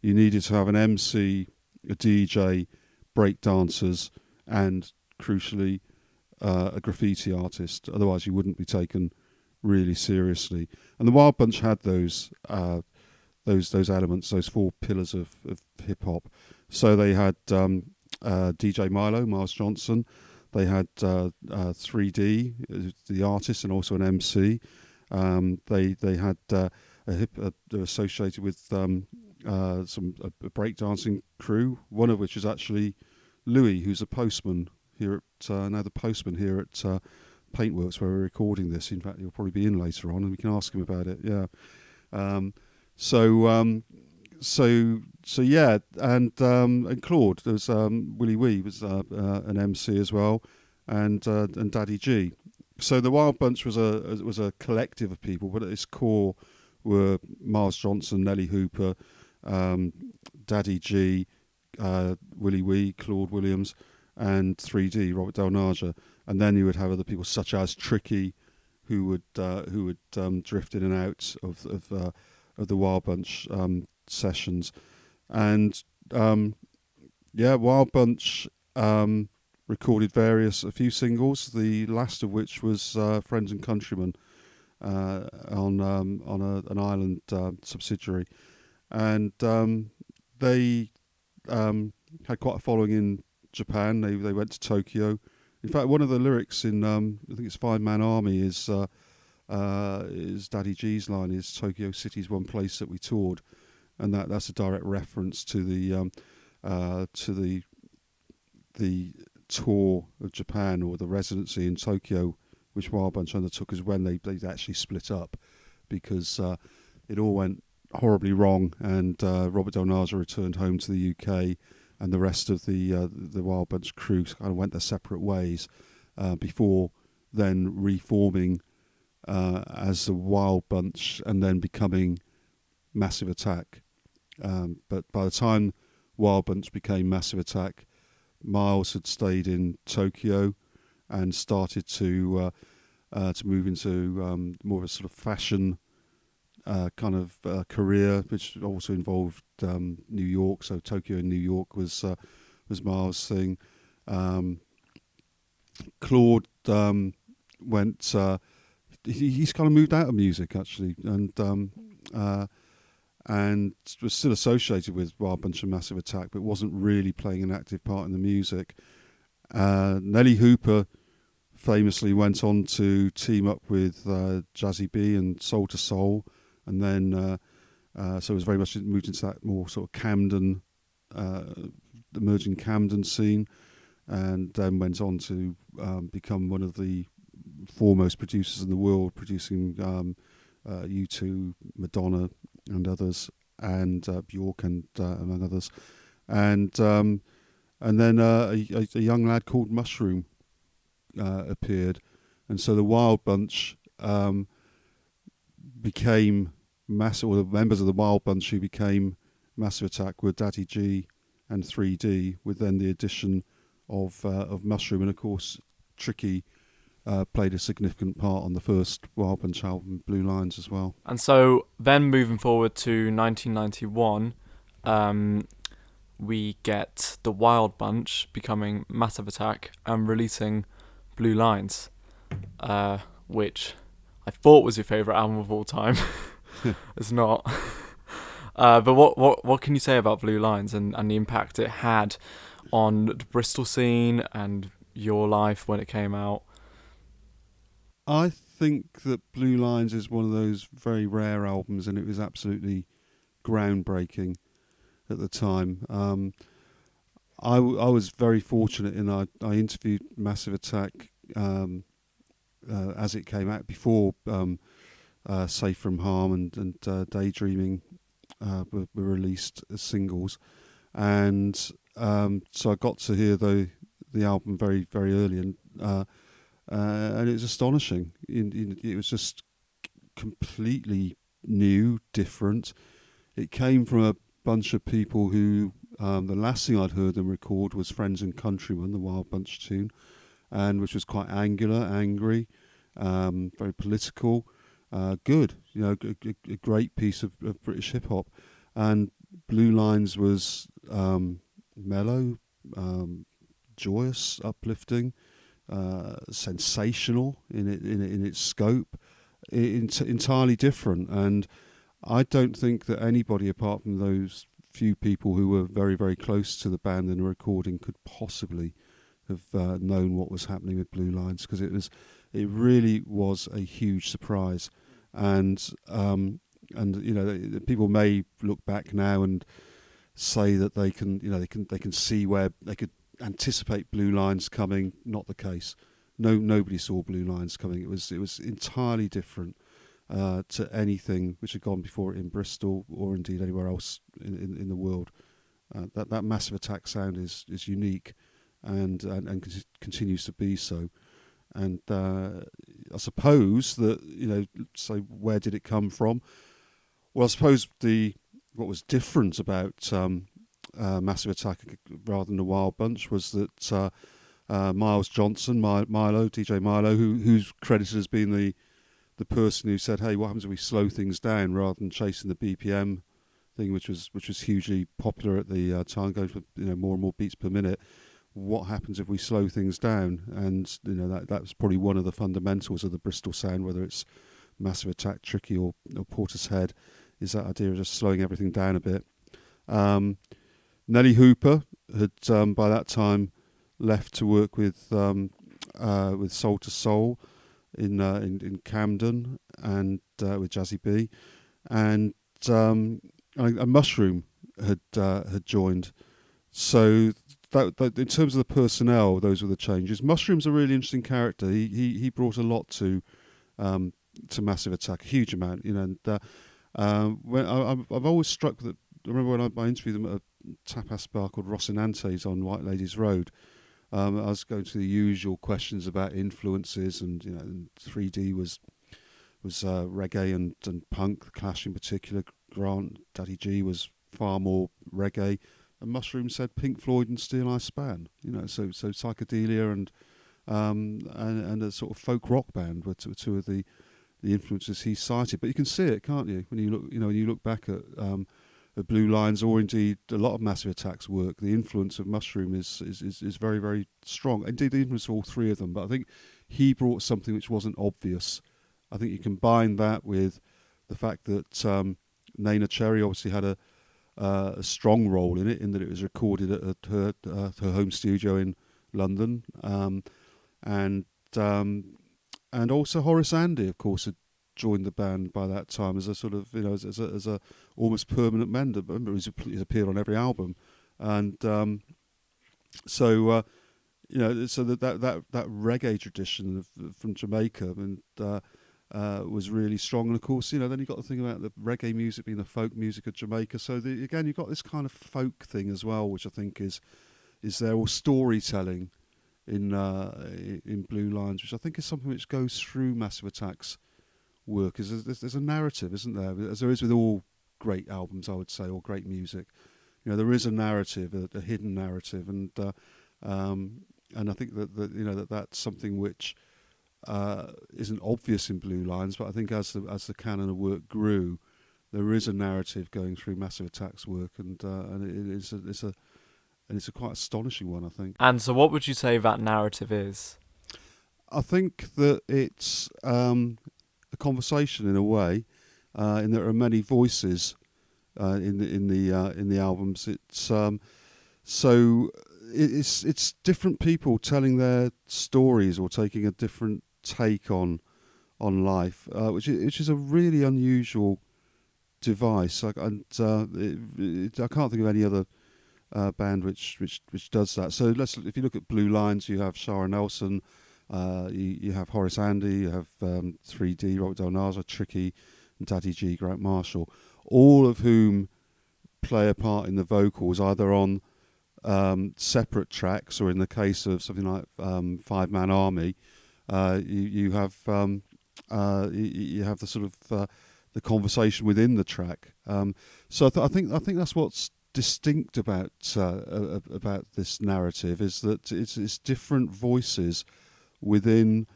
you needed to have an MC, a DJ, break dancers, and crucially a graffiti artist. Otherwise, you wouldn't be taken really seriously. And the Wild Bunch had those elements, those four pillars of hip hop. So they had DJ Milo, Miles Johnson. They had 3D, the artist, and also an MC. They had they're associated with a breakdancing crew. One of which is actually Louis, who's a postman here at now the postman here at Paintworks, where we're recording this. In fact, he'll probably be in later on, and we can ask him about it. Yeah. So yeah, and Claude. There was Willie Wee was an MC as well, and Daddy G. So the Wild Bunch was a collective of people, but at its core were Miles Johnson, Nelly Hooper, Daddy G, Willie Wee, Claude Williams, and 3D, Robert Del Naja. And then you would have other people such as Tricky, who would drift in and out of the Wild Bunch sessions. And Wild Bunch recorded a few singles, the last of which was Friends and Countrymen on an island subsidiary. And they had quite a following in Japan. They went to Tokyo. In fact, one of the lyrics in I think it's Five Man Army is Daddy G's line is "Tokyo City's one place that we toured," and that's a direct reference to the tour of Japan, or the residency in Tokyo, which Wild Bunch undertook, is when they actually split up, because it all went horribly wrong, and Robert Del Naja returned home to the UK, and the rest of the Wild Bunch crew kind of went their separate ways before then reforming as the Wild Bunch and then becoming Massive Attack. But by the time Wild Bunch became Massive Attack, Miles had stayed in Tokyo and started to move into more of a sort of fashion kind of career, which also involved New York. So Tokyo and New York was Miles' thing. Claude went. He's kind of moved out of music actually, and was still associated with Wild Bunch and Massive Attack, but wasn't really playing an active part in the music. Nelly Hooper famously went on to team up with Jazzy B and Soul to Soul, and then so it was very much moved into that more sort of Camden, emerging Camden scene, and then went on to become one of the foremost producers in the world, producing U2, Madonna, and others, and Bjork, and among others, and then a young lad called Mushroom appeared, and so the Wild Bunch became massive. Or the members of the Wild Bunch who became Massive Attack were Daddy G and 3D, with then the addition of Mushroom, and of course Tricky played a significant part on the first Wild Bunch album, Blue Lines, as well. And so then moving forward to 1991, we get the Wild Bunch becoming Massive Attack and releasing Blue Lines, which I thought was your favourite album of all time. It's not. But what can you say about Blue Lines and the impact it had on the Bristol scene and your life when it came out? I think that Blue Lines is one of those very rare albums, and it was absolutely groundbreaking at the time. I was very fortunate in I interviewed Massive Attack as it came out before Safe from Harm and Daydreaming were released as singles, and so I got to hear the album very very early, and it was astonishing. It was just completely new, different. It came from a bunch of people who the last thing I'd heard them record was Friends and Countrymen, the Wild Bunch tune, and which was quite angular, angry, very political, good. A great piece of British hip hop. And Blue Lines was mellow, joyous, uplifting, sensational in its scope, entirely different. And I don't think that anybody apart from those few people who were very, very close to the band and the recording could possibly have known what was happening with Blue Lines, because it really was a huge surprise. And people may look back now and say that they can see where they could anticipate Blue Lines coming. Not the case. Nobody saw Blue Lines coming. It was entirely different to anything which had gone before it in Bristol or indeed anywhere else in the world. That Massive Attack sound is unique and continues to be so. And I suppose that, so where did it come from? Well, I suppose what was different about Massive Attack rather than the Wild Bunch was that Miles Johnson, DJ Milo, who's credited as being the person who said, "Hey, what happens if we slow things down rather than chasing the BPM thing, which was hugely popular at the time, going for more and more beats per minute? What happens if we slow things down?" And that was probably one of the fundamentals of the Bristol sound, whether it's Massive Attack, Tricky, or Portishead, is that idea of just slowing everything down a bit. Nelly Hooper had by that time left to work with Soul to Soul in Camden and with Jazzy B, and a Mushroom had joined. So that in terms of the personnel, those were the changes. Mushroom's a really interesting character. He brought a lot to Massive Attack, a huge amount. And when I've always struck that. I remember when I interviewed them at a tapas bar called Rocinante's on White Ladies Road. I was going to the usual questions about influences, and and 3D was reggae and punk. The Clash in particular, Grant, Daddy G was far more reggae, and Mushroom said Pink Floyd and Steel Eye Span. So psychedelia and a sort of folk rock band were two of the influences he cited. But you can see it, can't you, when you look back at Blue Lines, or indeed a lot of Massive Attack's work. The influence of Mushroom is very, very strong. Indeed, the influence of all three of them. But I think he brought something which wasn't obvious. I think you combine that with the fact that Nana Cherry obviously had a strong role in it, in that it was recorded at her home studio in London, and also Horace Andy, of course, had joined the band by that time as a sort of as a almost permanent member. Remember, he's appeared on every album, and so that reggae tradition from Jamaica was really strong. And of course, then you got to think about the reggae music being the folk music of Jamaica. So again, you've got this kind of folk thing as well, which I think is there, or storytelling in Blue Lines, which I think is something which goes through Massive Attack's work. Is there's a narrative, isn't there? As there is with all great albums, I would say, or great music. There is a narrative, a hidden narrative, and I think that that's something which isn't obvious in Blue Lines, but I think as the canon of work grew, there is a narrative going through Massive Attack's work, and it's a quite astonishing one, I think. And so, what would you say that narrative is? I think that it's a conversation in a way, and there are many voices in the albums. It's different people telling their stories or taking a different take on life, which is a really unusual device. I can't think of any other band which does that. So if you look at Blue Lines, you have Shara Nelson, you have Horace Andy, you have 3D, Robert Del Naja, Tricky, and Daddy G, Grant Marshall, all of whom play a part in the vocals, either on separate tracks, or in the case of something like Five Man Army, you have the sort of the conversation within the track. So I think that's what's distinct about this narrative, is that it's different voices within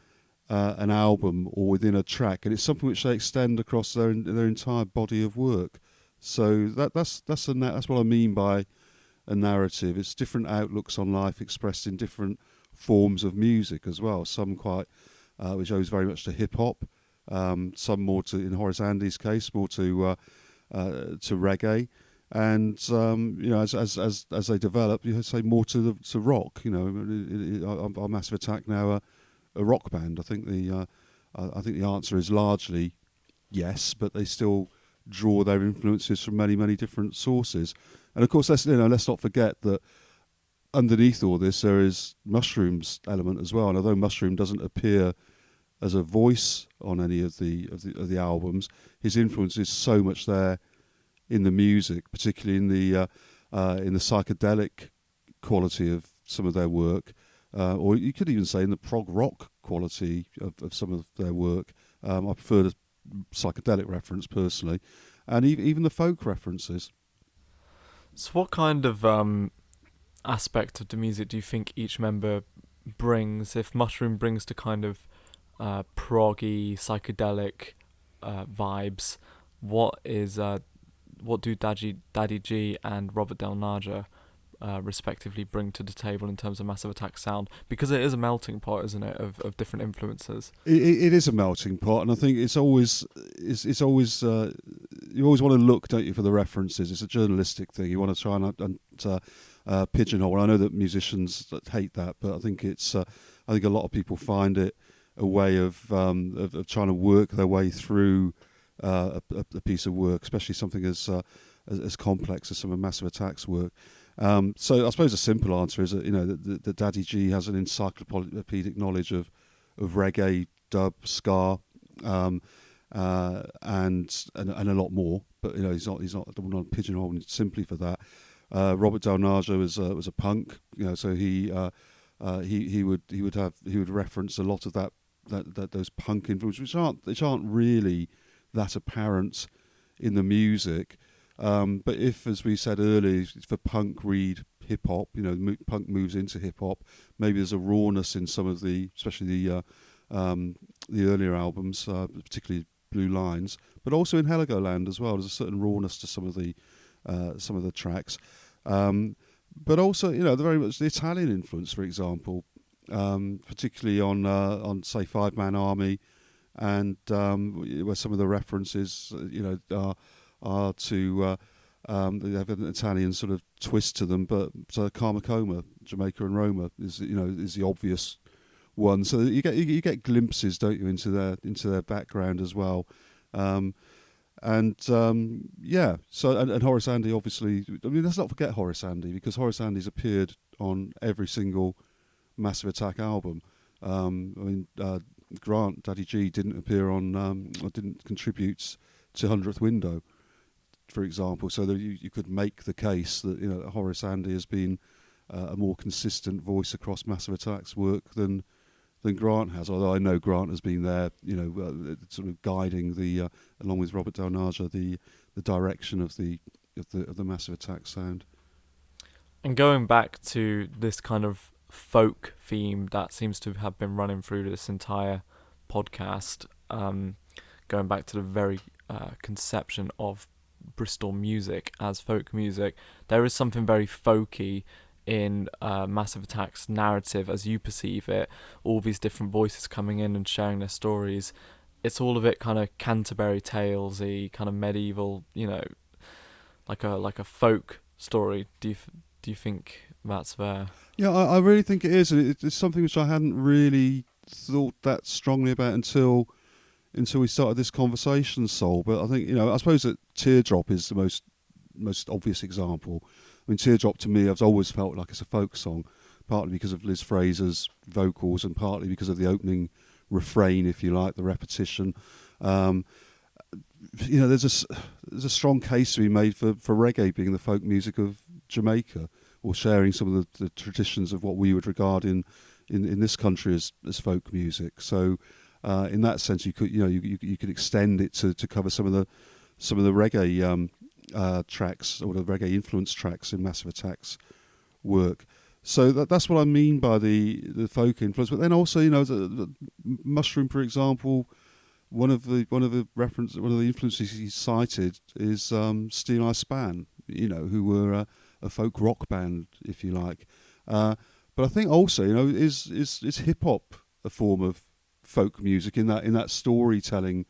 an album or within a track, and it's something which they extend across their entire body of work. So that's what I mean by a narrative. It's different outlooks on life expressed in different forms of music as well. Some quite which owes very much to hip hop. Some more to, in Horace Andy's case, more to reggae, and as they develop, you say more to rock. Our Massive Attack now a rock band. I think the answer is largely yes, but they still draw their influences from many different sources. And of course, let's not forget that underneath all this there is Mushroom's element as well. And although Mushroom doesn't appear as a voice on any of the albums, his influence is so much there in the music, particularly in the psychedelic quality of some of their work, or you could even say in the prog rock quality of some of their work. I prefer the psychedelic reference personally, and even the folk references. So what kind of aspect of the music do you think each member brings? If Mushroom brings to kind of proggy, psychedelic vibes, what do Daddy G and Robert Del Naja respectively bring to the table in terms of Massive Attack sound? Because it is a melting pot, isn't it, of different influences? It is a melting pot, and I think it's always you always want to look, don't you, for the references. It's a journalistic thing. You want to try and pigeonhole. I know that musicians hate that, but I think I think a lot of people find it a way of trying to work their way through a piece of work, especially something as complex as some of Massive Attack's work. So I suppose the simple answer is that that Daddy G has an encyclopedic knowledge of reggae, dub, ska, and a lot more. But he's not pigeonholed simply for that. Robert Del Naja was a punk, so he would reference a lot of that those punk influences, which aren't really that apparent in the music. But if, as we said earlier, for punk read hip hop, punk moves into hip hop, maybe there's a rawness in some of especially the earlier albums, particularly Blue Lines, but also in Heligoland as well. There's a certain rawness to some of the tracks, but also very much the Italian influence, for example, particularly on say Five Man Army, and where some of the references are to they have an Italian sort of twist to them, but Karma, Jamaica and Roma is the obvious one. So you get glimpses, don't you, into their background as well. So and Horace Andy, obviously. I mean, let's not forget Horace Andy, because Horace Andy's appeared on every single Massive Attack album. Grant, Daddy G, didn't appear on or didn't contribute to 100th Window, for example. So that you could make the case that Horace Andy has been a more consistent voice across Massive Attack's work than Grant has. Although I know Grant has been there, sort of guiding the along with Robert Del Naja the direction of the Massive Attack sound. And going back to this kind of folk theme that seems to have been running through this entire podcast, going back to the very conception of Bristol music as folk music, there is something very folky in Massive Attack's narrative as you perceive it. All these different voices coming in and sharing their stories. It's all of it kind of Canterbury Tales-y, kind of medieval, like a folk story. Do you think that's fair? Yeah, I really think it is. It's something which I hadn't really thought that strongly about until we started this conversation, Sol. But I think I suppose that Teardrop is the most obvious example. mean, Teardrop to me, I've always felt like it's a folk song, partly because of Liz Fraser's vocals and partly because of the opening refrain, if you like, the repetition. There's a strong case to be made for reggae being the folk music of Jamaica, or sharing some of the traditions of what we would regard in this country as folk music. So, in that sense, you could extend it to cover some of the reggae tracks, or the reggae influence tracks in Massive Attack's work. So that's what I mean by the folk influence. But then also, the Mushroom, for example, one of the influences he cited is Steel Eye Span, who were a folk rock band, if you like. But I think also, is hip hop a form of folk music in that storytelling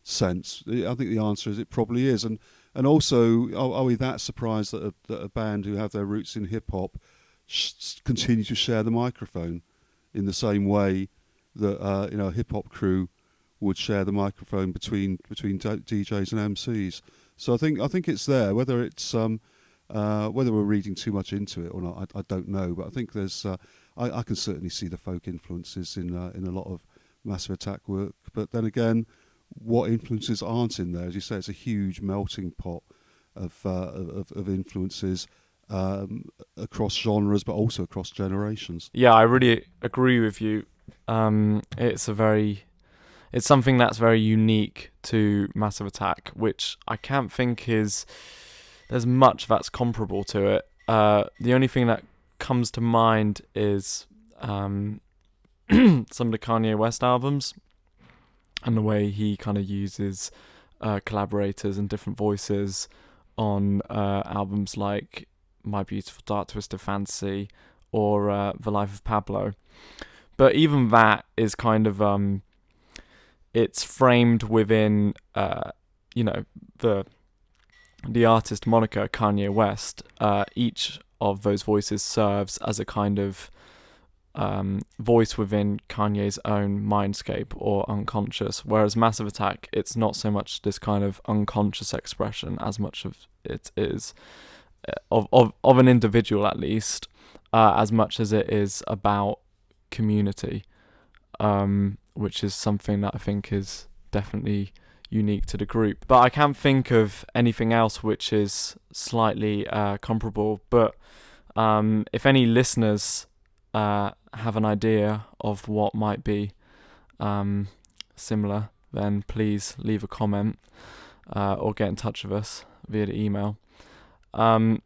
sense? I think the answer is it probably is. And also, are we that surprised that a band who have their roots in hip hop continue to share the microphone in the same way that a hip hop crew would share the microphone between DJs and MCs? So I think it's there. Whether it's whether we're reading too much into it or not, I don't know. But I think there's I can certainly see the folk influences in a lot of Massive Attack work. But then again, what influences aren't in there? As you say, it's a huge melting pot of influences across genres, but also across generations. Yeah, I really agree with you. It's something that's very unique to Massive Attack, which I can't think there's much that's comparable to it. The only thing that comes to mind is some of the Kanye West albums, and the way he kind of uses collaborators and different voices on albums like My Beautiful Dark Twisted Fantasy or The Life of Pablo. But even that is kind of it's framed within the artist moniker Kanye West. Each of those voices serves as a kind of voice within Kanye's own mindscape or unconscious, whereas Massive Attack, it's not so much this kind of unconscious expression as much of it is of an individual, at least, as much as it is about community, which is something that I think is definitely unique to the group. But I can't think of anything else which is slightly comparable. But if any listeners have an idea of what might be similar, then please leave a comment or get in touch with us via the email. But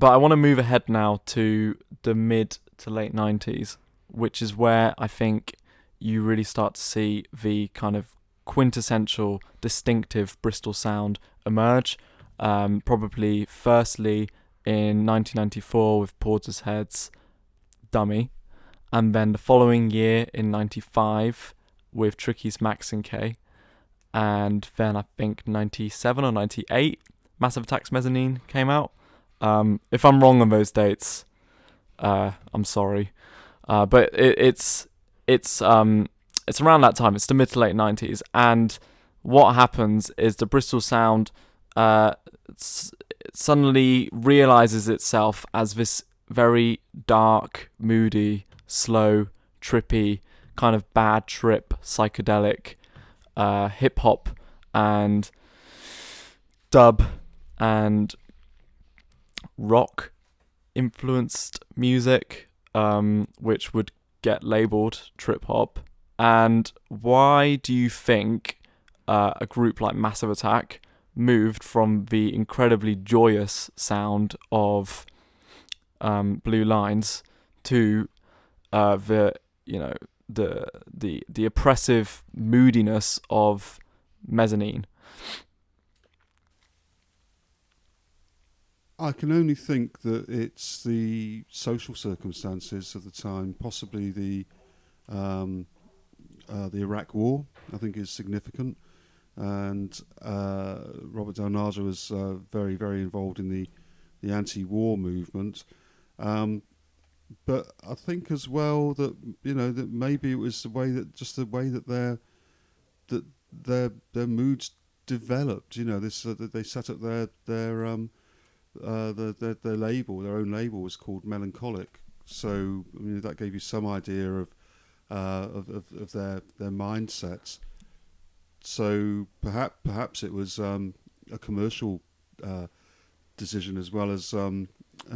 I want to move ahead now to the mid to late 90s, which is where I think you really start to see the kind of quintessential distinctive Bristol sound emerge. Probably firstly in 1994 with Portishead's Dummy, and then the following year in 95 with Tricky's Max and K, and then I think 97 or 98 Massive Attack's Mezzanine came out. If I'm wrong on those dates, I'm sorry, but it's around that time. It's the mid to late 90s, and what happens is the Bristol sound suddenly realizes itself as this very dark, moody, slow, trippy, kind of bad trip, psychedelic, hip hop and dub and rock influenced music, which would get labelled trip hop. And why do you think a group like Massive Attack moved from the incredibly joyous sound of Blue Lines to the oppressive moodiness of Mezzanine? I can only think that it's the social circumstances of the time, possibly the Iraq War, I think is significant. And Robert Del Naja was very, very involved in the anti-war movement. But I think as well that that maybe it was the way that their moods developed. They set up their their label, their own label, was called Melancholic. So I mean, that gave you some idea of their mindsets. So perhaps it was a commercial decision as well as an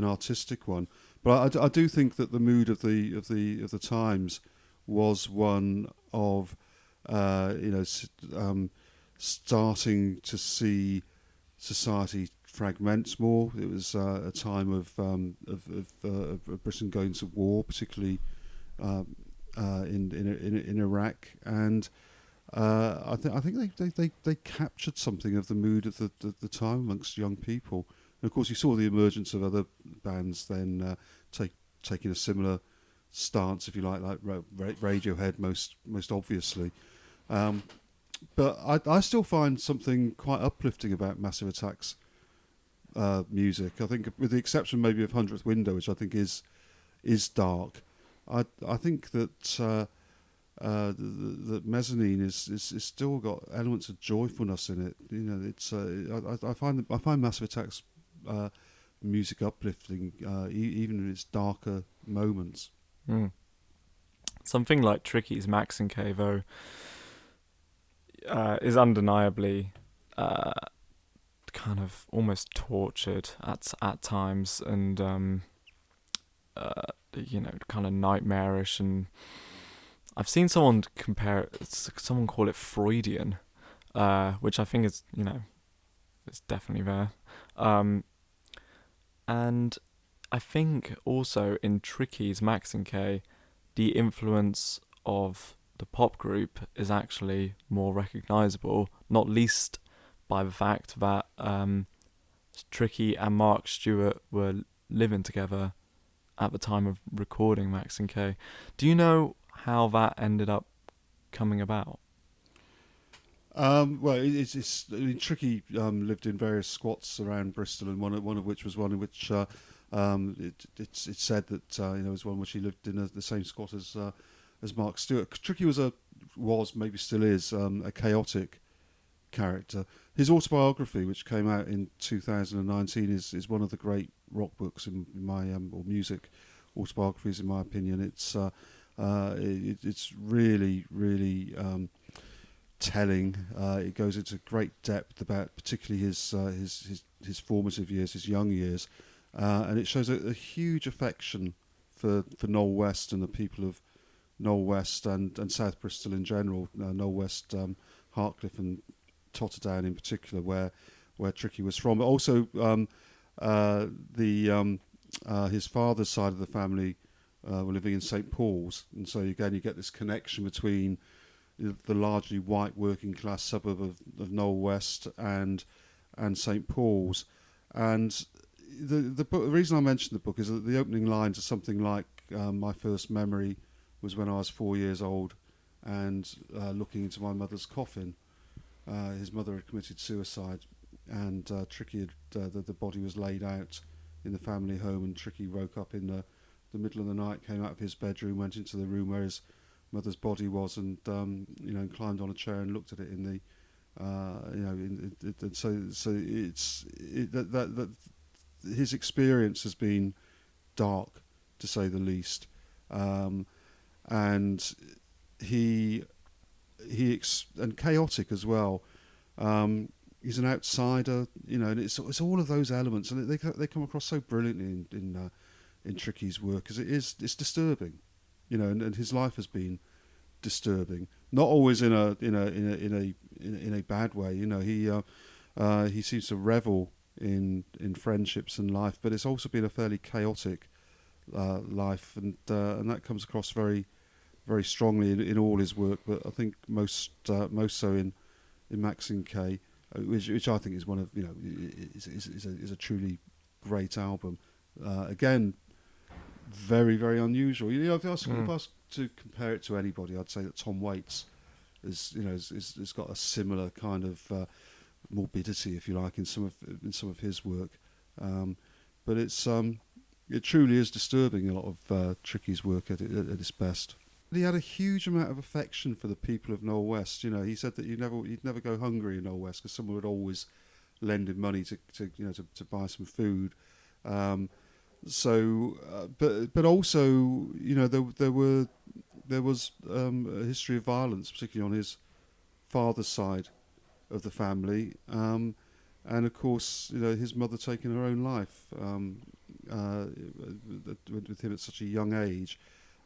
artistic one. But I do think that the mood of the times was one of starting to see society fragments more. It was a time of Britain going to war, particularly in Iraq, and I think they captured something of the mood of the time amongst young people. And of course, you saw the emergence of other bands then taking a similar stance, if you like Radiohead most obviously. But I still find something quite uplifting about Massive Attack's music. I think, with the exception maybe of 100th Window, which I think is dark, I think that that Mezzanine is still got elements of joyfulness in it. You know, it's I find Massive Attack's music uplifting, even in its darker moments. Something like Tricky's Max and K, though, is undeniably kind of almost tortured at times, and kind of nightmarish. And I've seen someone call it Freudian, which I think is, it's definitely there. And I think also in Tricky's Max and K, the influence of the pop group is actually more recognisable, not least by the fact that Tricky and Mark Stewart were living together at the time of recording Max and K. Do you know how that ended up coming about? Well, it's I mean, Tricky lived in various squats around Bristol, and one of which was one in which it's said that was one which he lived in the same squat as Mark Stewart. Tricky was maybe still is a chaotic character. His autobiography, which came out in 2019, is one of the great rock books in my or music autobiographies, in my opinion. It's really telling. It goes into great depth about particularly his formative years, his young years, and it shows a huge affection for Knoll West and the people of Knoll West and South Bristol in general. Knoll West, Hartcliffe and Totterdown in particular, where Tricky was from. But also his father's side of the family were living in St Paul's, and so again you get this connection between the largely white working class suburb of Knoll West and St Paul's. And the reason I mentioned the book is that the opening lines are something like, my first memory was when I was 4 years old and looking into my mother's coffin. His mother had committed suicide, and Tricky the body was laid out in the family home, and Tricky woke up in the middle of the night, came out of his bedroom, went into the room where his mother's body was, and climbed on a chair and looked at it in the that his experience has been dark, to say the least, and and chaotic as well. He's an outsider, and it's all of those elements, and they come across so brilliantly in Tricky's work, because it's disturbing, and his life has been disturbing, not always in a bad way. He seems to revel in friendships and life, but it's also been a fairly chaotic life, and that comes across very, very strongly in all his work. But I think most so in Max and K, which I think is one of is a truly great album. Again, very, very unusual. If I was to compare it to anybody, I'd say that Tom Waits has got a similar kind of morbidity, if you like, in some of his work. But it truly is disturbing, a lot of Tricky's work at its best. He had a huge amount of affection for the people of Knoll West. He said that you'd never go hungry in Knoll West, because someone would always lend him money to buy some food. But also, there was a history of violence, particularly on his father's side of the family, and of course, his mother taking her own life with him at such a young age,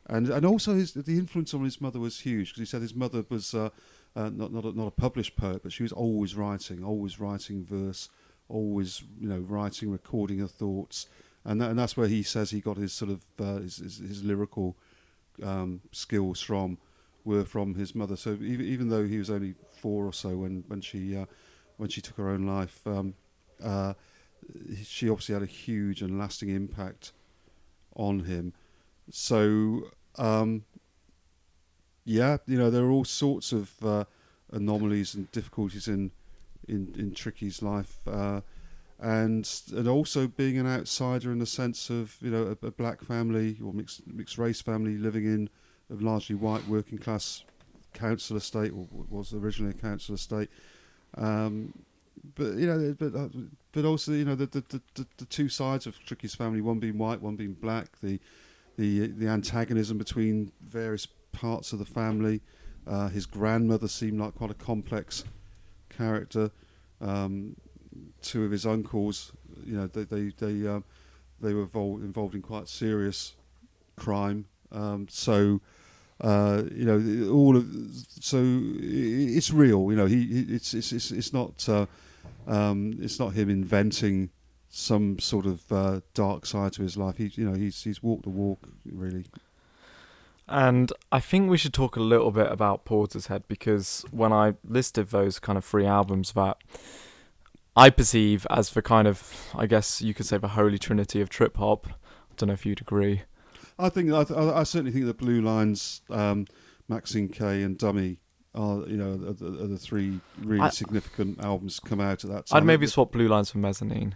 and also the influence on his mother was huge, because he said his mother was not a published poet, but she was always writing verse, always writing, recording her thoughts, and that's where he says he got his sort of his lyrical skills from his mother. So even though he was only 4 or so when she took her own life, she obviously had a huge and lasting impact on him. So there are all sorts of anomalies and difficulties in Tricky's life, and also being an outsider in the sense of a black family or mixed race family living in a largely white working class council estate, or was originally a council estate. But also the two sides of Tricky's family, one being white, one being black, the antagonism between various parts of the family. His grandmother seemed like quite a complex character. 2 of his uncles, they were involved in quite serious crime. So it's real. It's not him inventing some sort of dark side to his life. He's walked the walk, really. And I think we should talk a little bit about Portishead, because when I listed those kind of 3 albums that I perceive as the kind of, I guess you could say, the holy trinity of trip hop, I don't know if you'd agree. I certainly think the Blue Lines, Maxine K and Dummy are the 3 really significant albums come out at that time. I'd maybe swap Blue Lines for Mezzanine.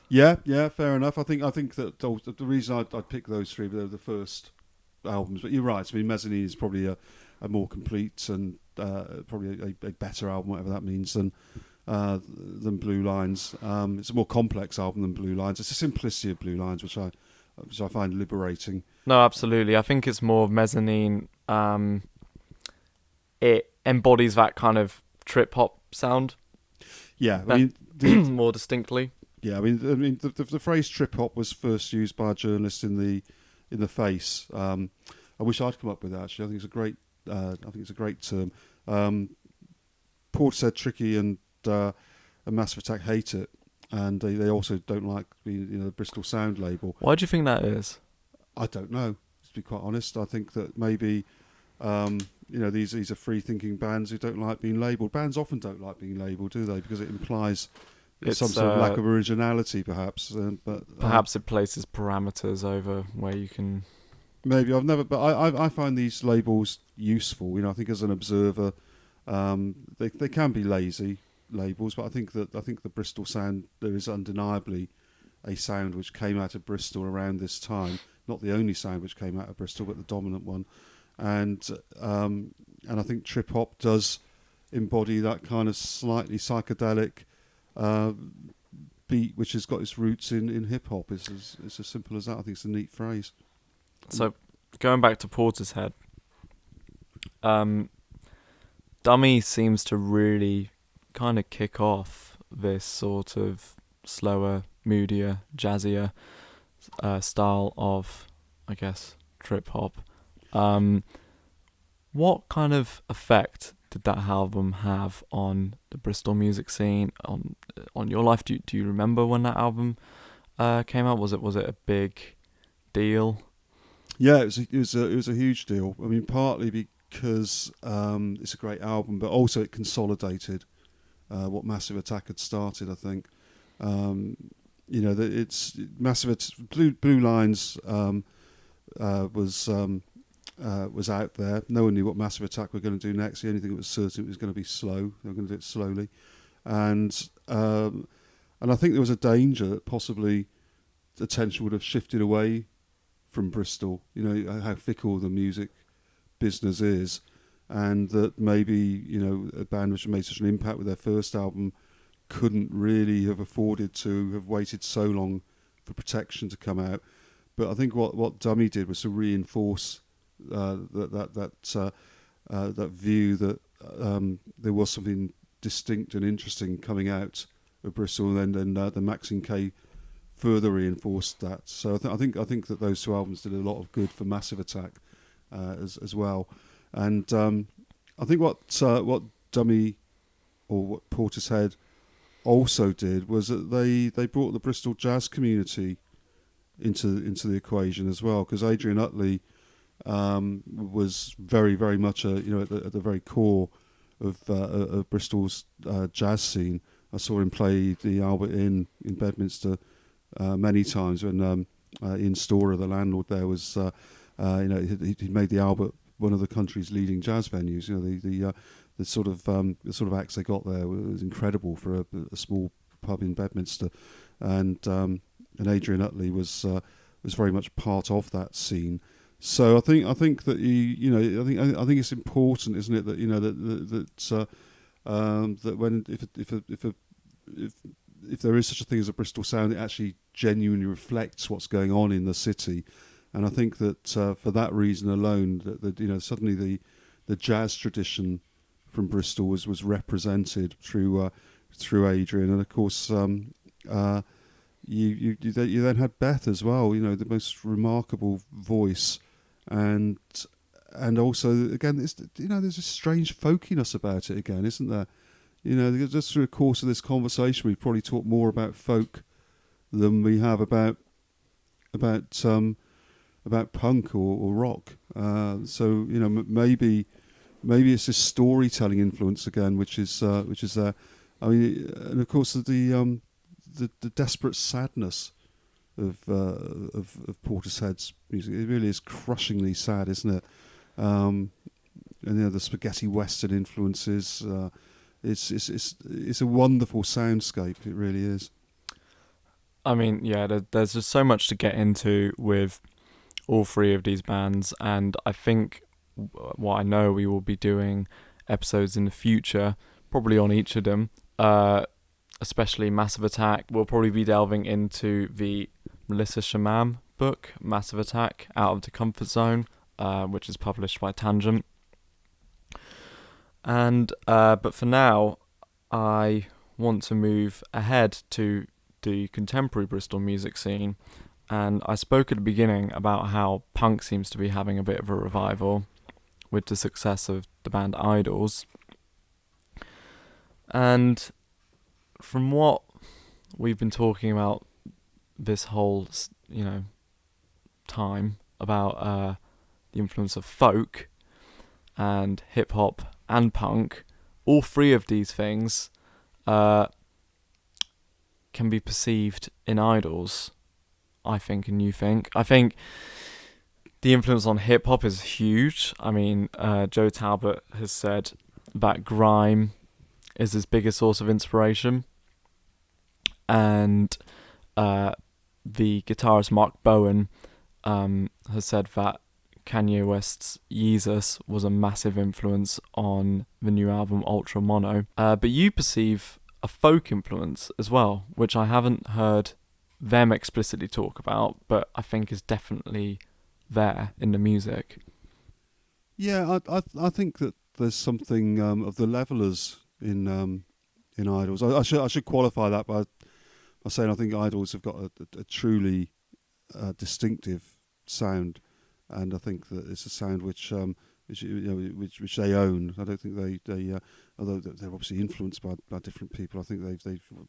Yeah, fair enough. I think that the reason I'd pick those 3, they're the first albums. But you're right. I mean, Mezzanine is probably a more complete and probably a better album, whatever that means, than Blue Lines. It's a more complex album than Blue Lines. It's the simplicity of Blue Lines, which I find liberating. No, absolutely. I think it's more Mezzanine. It embodies that kind of trip hop sound. Yeah, more distinctly. Yeah, I mean, the phrase trip hop was first used by a journalist in the Face. I wish I'd come up with that. Actually, I think it's a great term. Portishead, Tricky, and Massive Attack hate it, and they also don't like the Bristol sound label. Why do you think that is? I don't know. To be quite honest, I think that maybe these are free-thinking bands who don't like being labelled. Bands often don't like being labelled, do they? Because it implies some sort of lack of originality, perhaps. But perhaps it places parameters over where you can. Maybe but I find these labels useful. I think as an observer, they can be lazy labels, but I think the Bristol sound, there is undeniably a sound which came out of Bristol around this time. Not the only sound which came out of Bristol, but the dominant one. And I think trip hop does embody that kind of slightly psychedelic beat, which has got its roots in hip hop. It's as simple as that. I think it's a neat phrase. So going back to Portishead, Dummy seems to really kind of kick off this sort of slower, moodier, jazzier style of, I guess, trip hop. What kind of effect did that album have on the Bristol music scene, on your life? Do you remember when that album came out? Was it a big deal? Yeah, it was a huge deal. I mean, partly because it's a great album, but also it consolidated what Massive Attack had started. I think it's Blue Lines was out there. No one knew what Massive Attack were going to do next. The only thing that was certain, it was going to be slow. They were going to do it slowly, and I think there was a danger that possibly attention would have shifted away from Bristol. How fickle the music business is, and that maybe a band which made such an impact with their first album couldn't really have afforded to have waited so long for Protection to come out. But I think what Dummy did was to reinforce that view that there was something distinct and interesting coming out of Bristol, and then the Maxine K further reinforced that. So I think that those two albums did a lot of good for Massive Attack as well. And I think what Dummy or what Portishead also did was that they brought the Bristol jazz community into the equation as well, because Adrian Utley was very, very much at the very core of Bristol's jazz scene. I saw him play the Albert Inn in Bedminster many times when Ian Storer, the landlord there, was he made the Albert one of the country's leading jazz venues. The sort of acts they got there was incredible for a small pub in Bedminster, and Adrian Utley was very much part of that scene. So I think that I think it's important, isn't it, that that when if there is such a thing as a Bristol sound, it actually genuinely reflects what's going on in the city. And I think that for that reason alone, that suddenly the jazz tradition from Bristol was represented through Adrian, and of course you then had Beth as well. The most remarkable voice, and also again, there's a strange folkiness about it again, isn't there? Just through the course of this conversation, we've probably talked more about folk than we have about punk or rock. So maybe it's this storytelling influence again, which is there. I mean, and of course the desperate sadness of Portishead's music. It really is crushingly sad, isn't it? And the spaghetti western influences. It's a wonderful soundscape. It really is. I mean, yeah, there's just so much to get into with all three of these bands, and I think I know we will be doing episodes in the future, probably on each of them, especially Massive Attack. We'll probably be delving into the Melissa Shamam book, Massive Attack, Out of the Comfort Zone, which is published by Tangent. And but for now, I want to move ahead to the contemporary Bristol music scene. And I spoke at the beginning about how punk seems to be having a bit of a revival with the success of the band IDLES. And from what we've been talking about this whole, time about the influence of folk and hip-hop and punk, all three of these things can be perceived in IDLES, I think, and you think. I think the influence on hip-hop is huge. I mean, Joe Talbot has said that grime is his biggest source of inspiration. And the guitarist Mark Bowen has said that Kanye West's Yeezus was a massive influence on the new album Ultra Mono. But you perceive a folk influence as well, which I haven't heard them explicitly talk about, but I think is definitely there in the music. Yeah, I think that there's something of the Levelers in IDLES. I should qualify that by saying I think IDLES have got a truly distinctive sound, and I think that it's a sound which they own. I don't think they although they're obviously influenced by different people. I think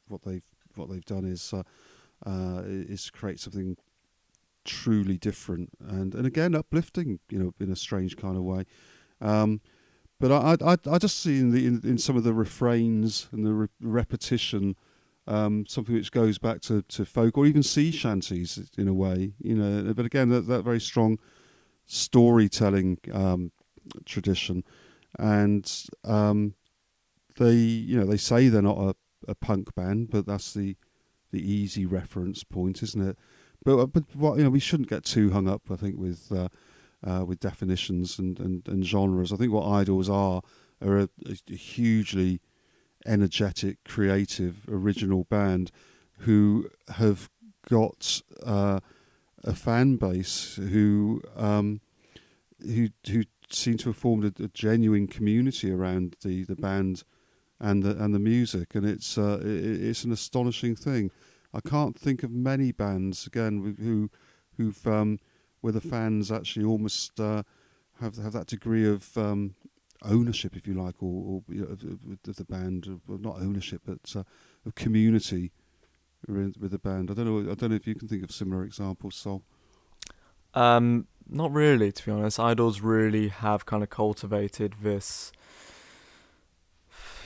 what they've done is create something truly different and again uplifting, in a strange kind of way. But I just see in some of the refrains and the repetition something which goes back to folk or even sea shanties in a way, But again, that very strong storytelling tradition, and they say they're not a punk band, but that's the easy reference point, isn't it? But what we shouldn't get too hung up, I think, with definitions and genres. I think what IDLES are a hugely energetic, creative, original band who have got a fan base who seem to have formed a genuine community around the band and the music, and it's an astonishing thing. I can't think of many bands again who've where the fans actually almost have that degree of ownership, if you like, or of the band, well, not ownership, but of community with the band. I don't know if you can think of similar examples, Sol. Not really, to be honest. IDLES really have kind of cultivated this,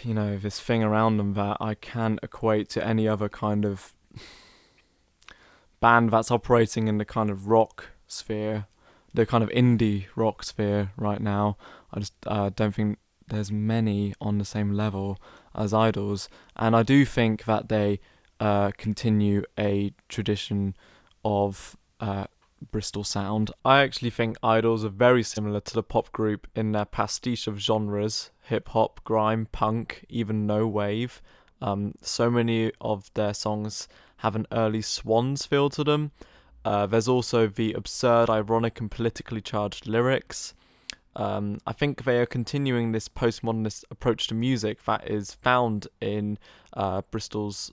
this thing around them that I can't equate to any other kind of band that's operating in the kind of rock sphere, the kind of indie rock sphere right now. I just don't think there's many on the same level as IDLES, and I do think that they continue a tradition of Bristol sound. I actually think IDLES are very similar to the pop group in their pastiche of genres: hip hop, grime, punk, even no wave. So many of their songs have an early Swans feel to them. There's also the absurd, ironic and politically charged lyrics. I think they are continuing this postmodernist approach to music that is found in Bristol's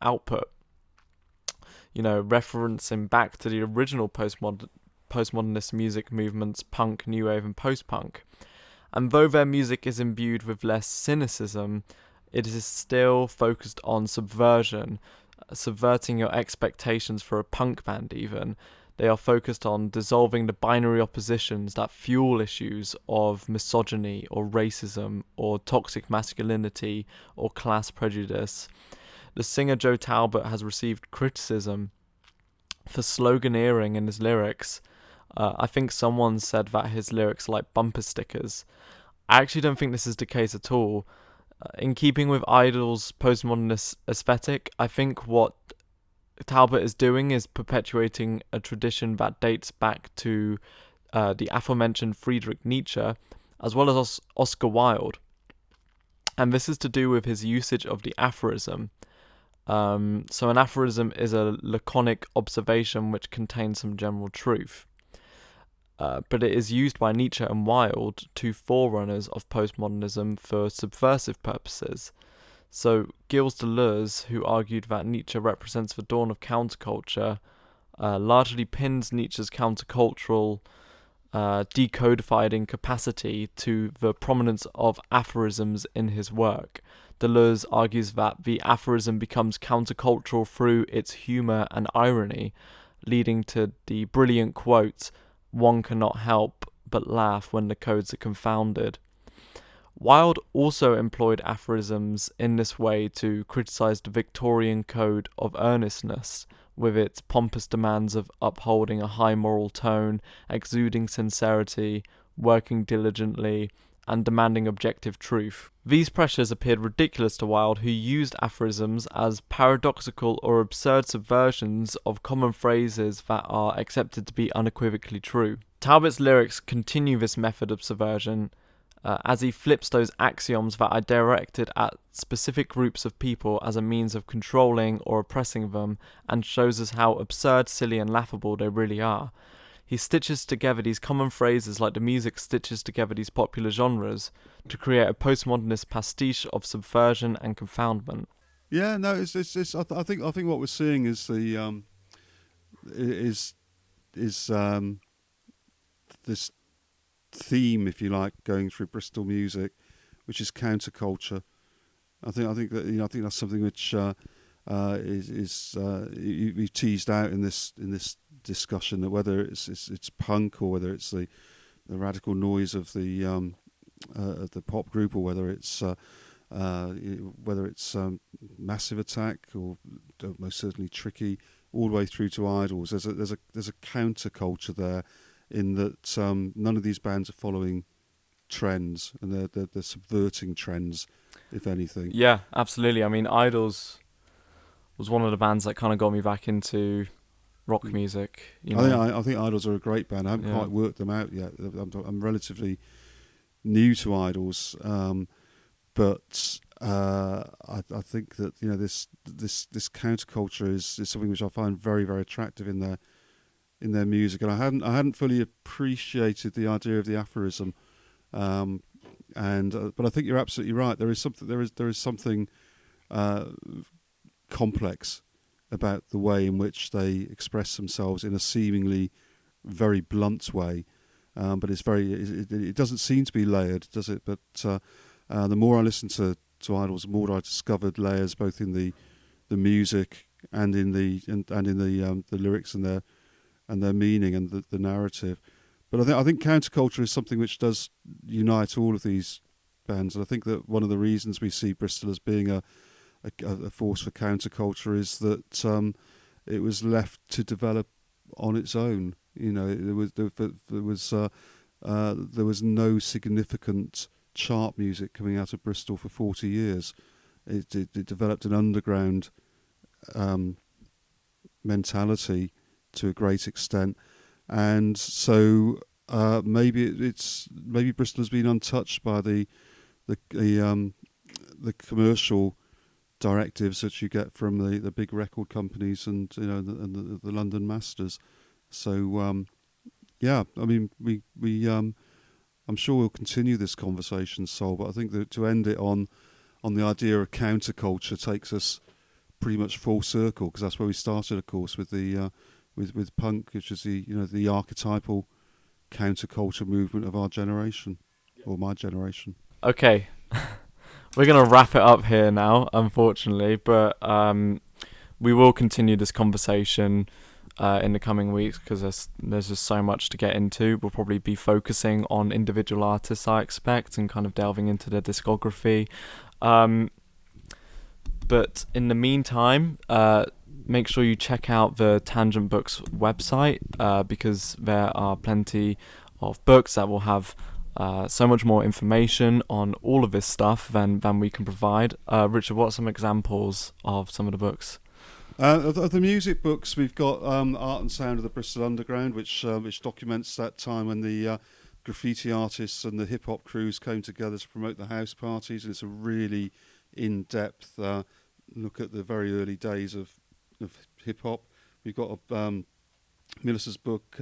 output. Referencing back to the original postmodernist music movements, punk, new wave and post-punk. And though their music is imbued with less cynicism, it is still focused on subversion, subverting your expectations for a punk band even. They are focused on dissolving the binary oppositions that fuel issues of misogyny or racism or toxic masculinity or class prejudice. The singer Joe Talbot has received criticism for sloganeering in his lyrics. I think someone said that his lyrics are like bumper stickers. I actually don't think this is the case at all. In keeping with IDLES' postmodernist aesthetic, I think what Talbot is doing is perpetuating a tradition that dates back to the aforementioned Friedrich Nietzsche, as well as Oscar Wilde. And this is to do with his usage of the aphorism. So an aphorism is a laconic observation which contains some general truth. But it is used by Nietzsche and Wilde, two forerunners of postmodernism, for subversive purposes. So Gilles Deleuze, who argued that Nietzsche represents the dawn of counterculture, largely pins Nietzsche's countercultural decodified incapacity to the prominence of aphorisms in his work. Deleuze argues that the aphorism becomes countercultural through its humour and irony, leading to the brilliant quote, "One cannot help but laugh when the codes are confounded." Wilde also employed aphorisms in this way to criticise the Victorian code of earnestness, with its pompous demands of upholding a high moral tone, exuding sincerity, working diligently, and demanding objective truth. These pressures appeared ridiculous to Wilde, who used aphorisms as paradoxical or absurd subversions of common phrases that are accepted to be unequivocally true. Talbot's lyrics continue this method of subversion, as he flips those axioms that are directed at specific groups of people as a means of controlling or oppressing them, and shows us how absurd, silly and laughable they really are. He stitches together these common phrases like the music stitches together these popular genres to create a postmodernist pastiche of subversion and confoundment. Yeah, no, it's I think what we're seeing is the this theme, if you like, going through Bristol music, which is counterculture. I think that I think that's something which we've teased out in this discussion, that whether it's punk or whether it's the radical noise of the pop group, or whether it's Massive Attack, or most certainly Tricky, all the way through to IDLES. There's a counterculture there, in that none of these bands are following trends, and they're subverting trends, if anything. Yeah, absolutely. I mean, IDLES was one of the bands that kind of got me back into rock music. I think IDLES are a great band. I haven't quite worked them out yet. I'm relatively new to IDLES, but I think that this counterculture is something which I find very, very attractive in their music, and I hadn't fully appreciated the idea of the aphorism, but I think you're absolutely right. There is something complex about the way in which they express themselves in a seemingly very blunt way, but it doesn't seem to be layered, does it? But the more I listened to IDLES, the more I discovered layers both in the music and in the lyrics and their meaning and the narrative. But I think counterculture is something which does unite all of these bands, and I think that one of the reasons we see Bristol as being a force for counterculture is that it was left to develop on its own. There was no significant chart music coming out of Bristol for 40 years. It developed an underground mentality to a great extent, and so maybe Bristol has been untouched by the commercial directives that you get from the big record companies and the London masters. So I mean we I'm sure we'll continue this conversation, Sol, but I think that to end it on the idea of counterculture takes us pretty much full circle, because that's where we started, of course, with the with punk, which is the archetypal counterculture movement of our generation, or my generation. Okay, we're gonna wrap it up here now, unfortunately, but we will continue this conversation in the coming weeks, because there's just so much to get into. We'll probably be focusing on individual artists, I expect, and kind of delving into their discography. But in the meantime, make sure you check out the Tangent Books website, because there are plenty of books that will have so much more information on all of this stuff than we can provide. Richard, what are some examples of some of the books? Of the music books, we've got Art and Sound of the Bristol Underground, which documents that time when the graffiti artists and the hip-hop crews came together to promote the house parties, and it's a really in-depth look at the very early days of hip-hop. We've got Millis's book,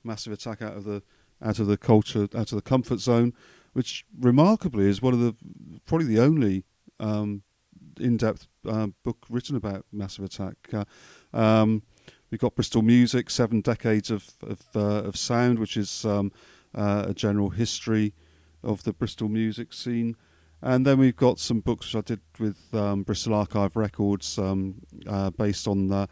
Massive Attack Out of the Culture, Out of the Comfort Zone, which remarkably is probably the only in-depth book written about Massive Attack. We've got Bristol Music, 7 Decades of Sound, which is a general history of the Bristol music scene. And then we've got some books which I did with Bristol Archive Records, based on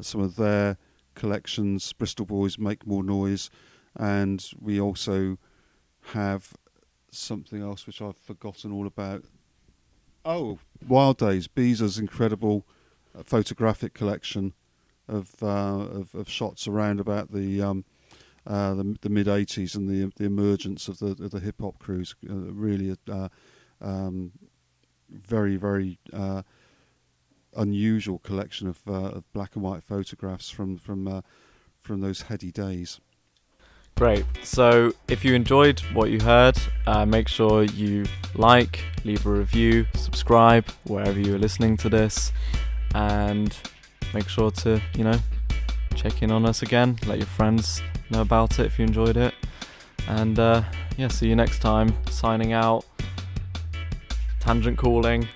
some of their collections. Bristol Boys Make More Noise, and we also have something else which I've forgotten all about. Oh, Wild Days, Beezer's incredible photographic collection of shots around about the mid '80s and the emergence of the hip hop crews. Really, very, very unusual collection of black and white photographs from those heady days. Great. So if you enjoyed what you heard, make sure you leave a review, subscribe wherever you're listening to this, and make sure to, check in on us again. Let your friends know about it if you enjoyed it. And see you next time. Signing out. Tangent calling.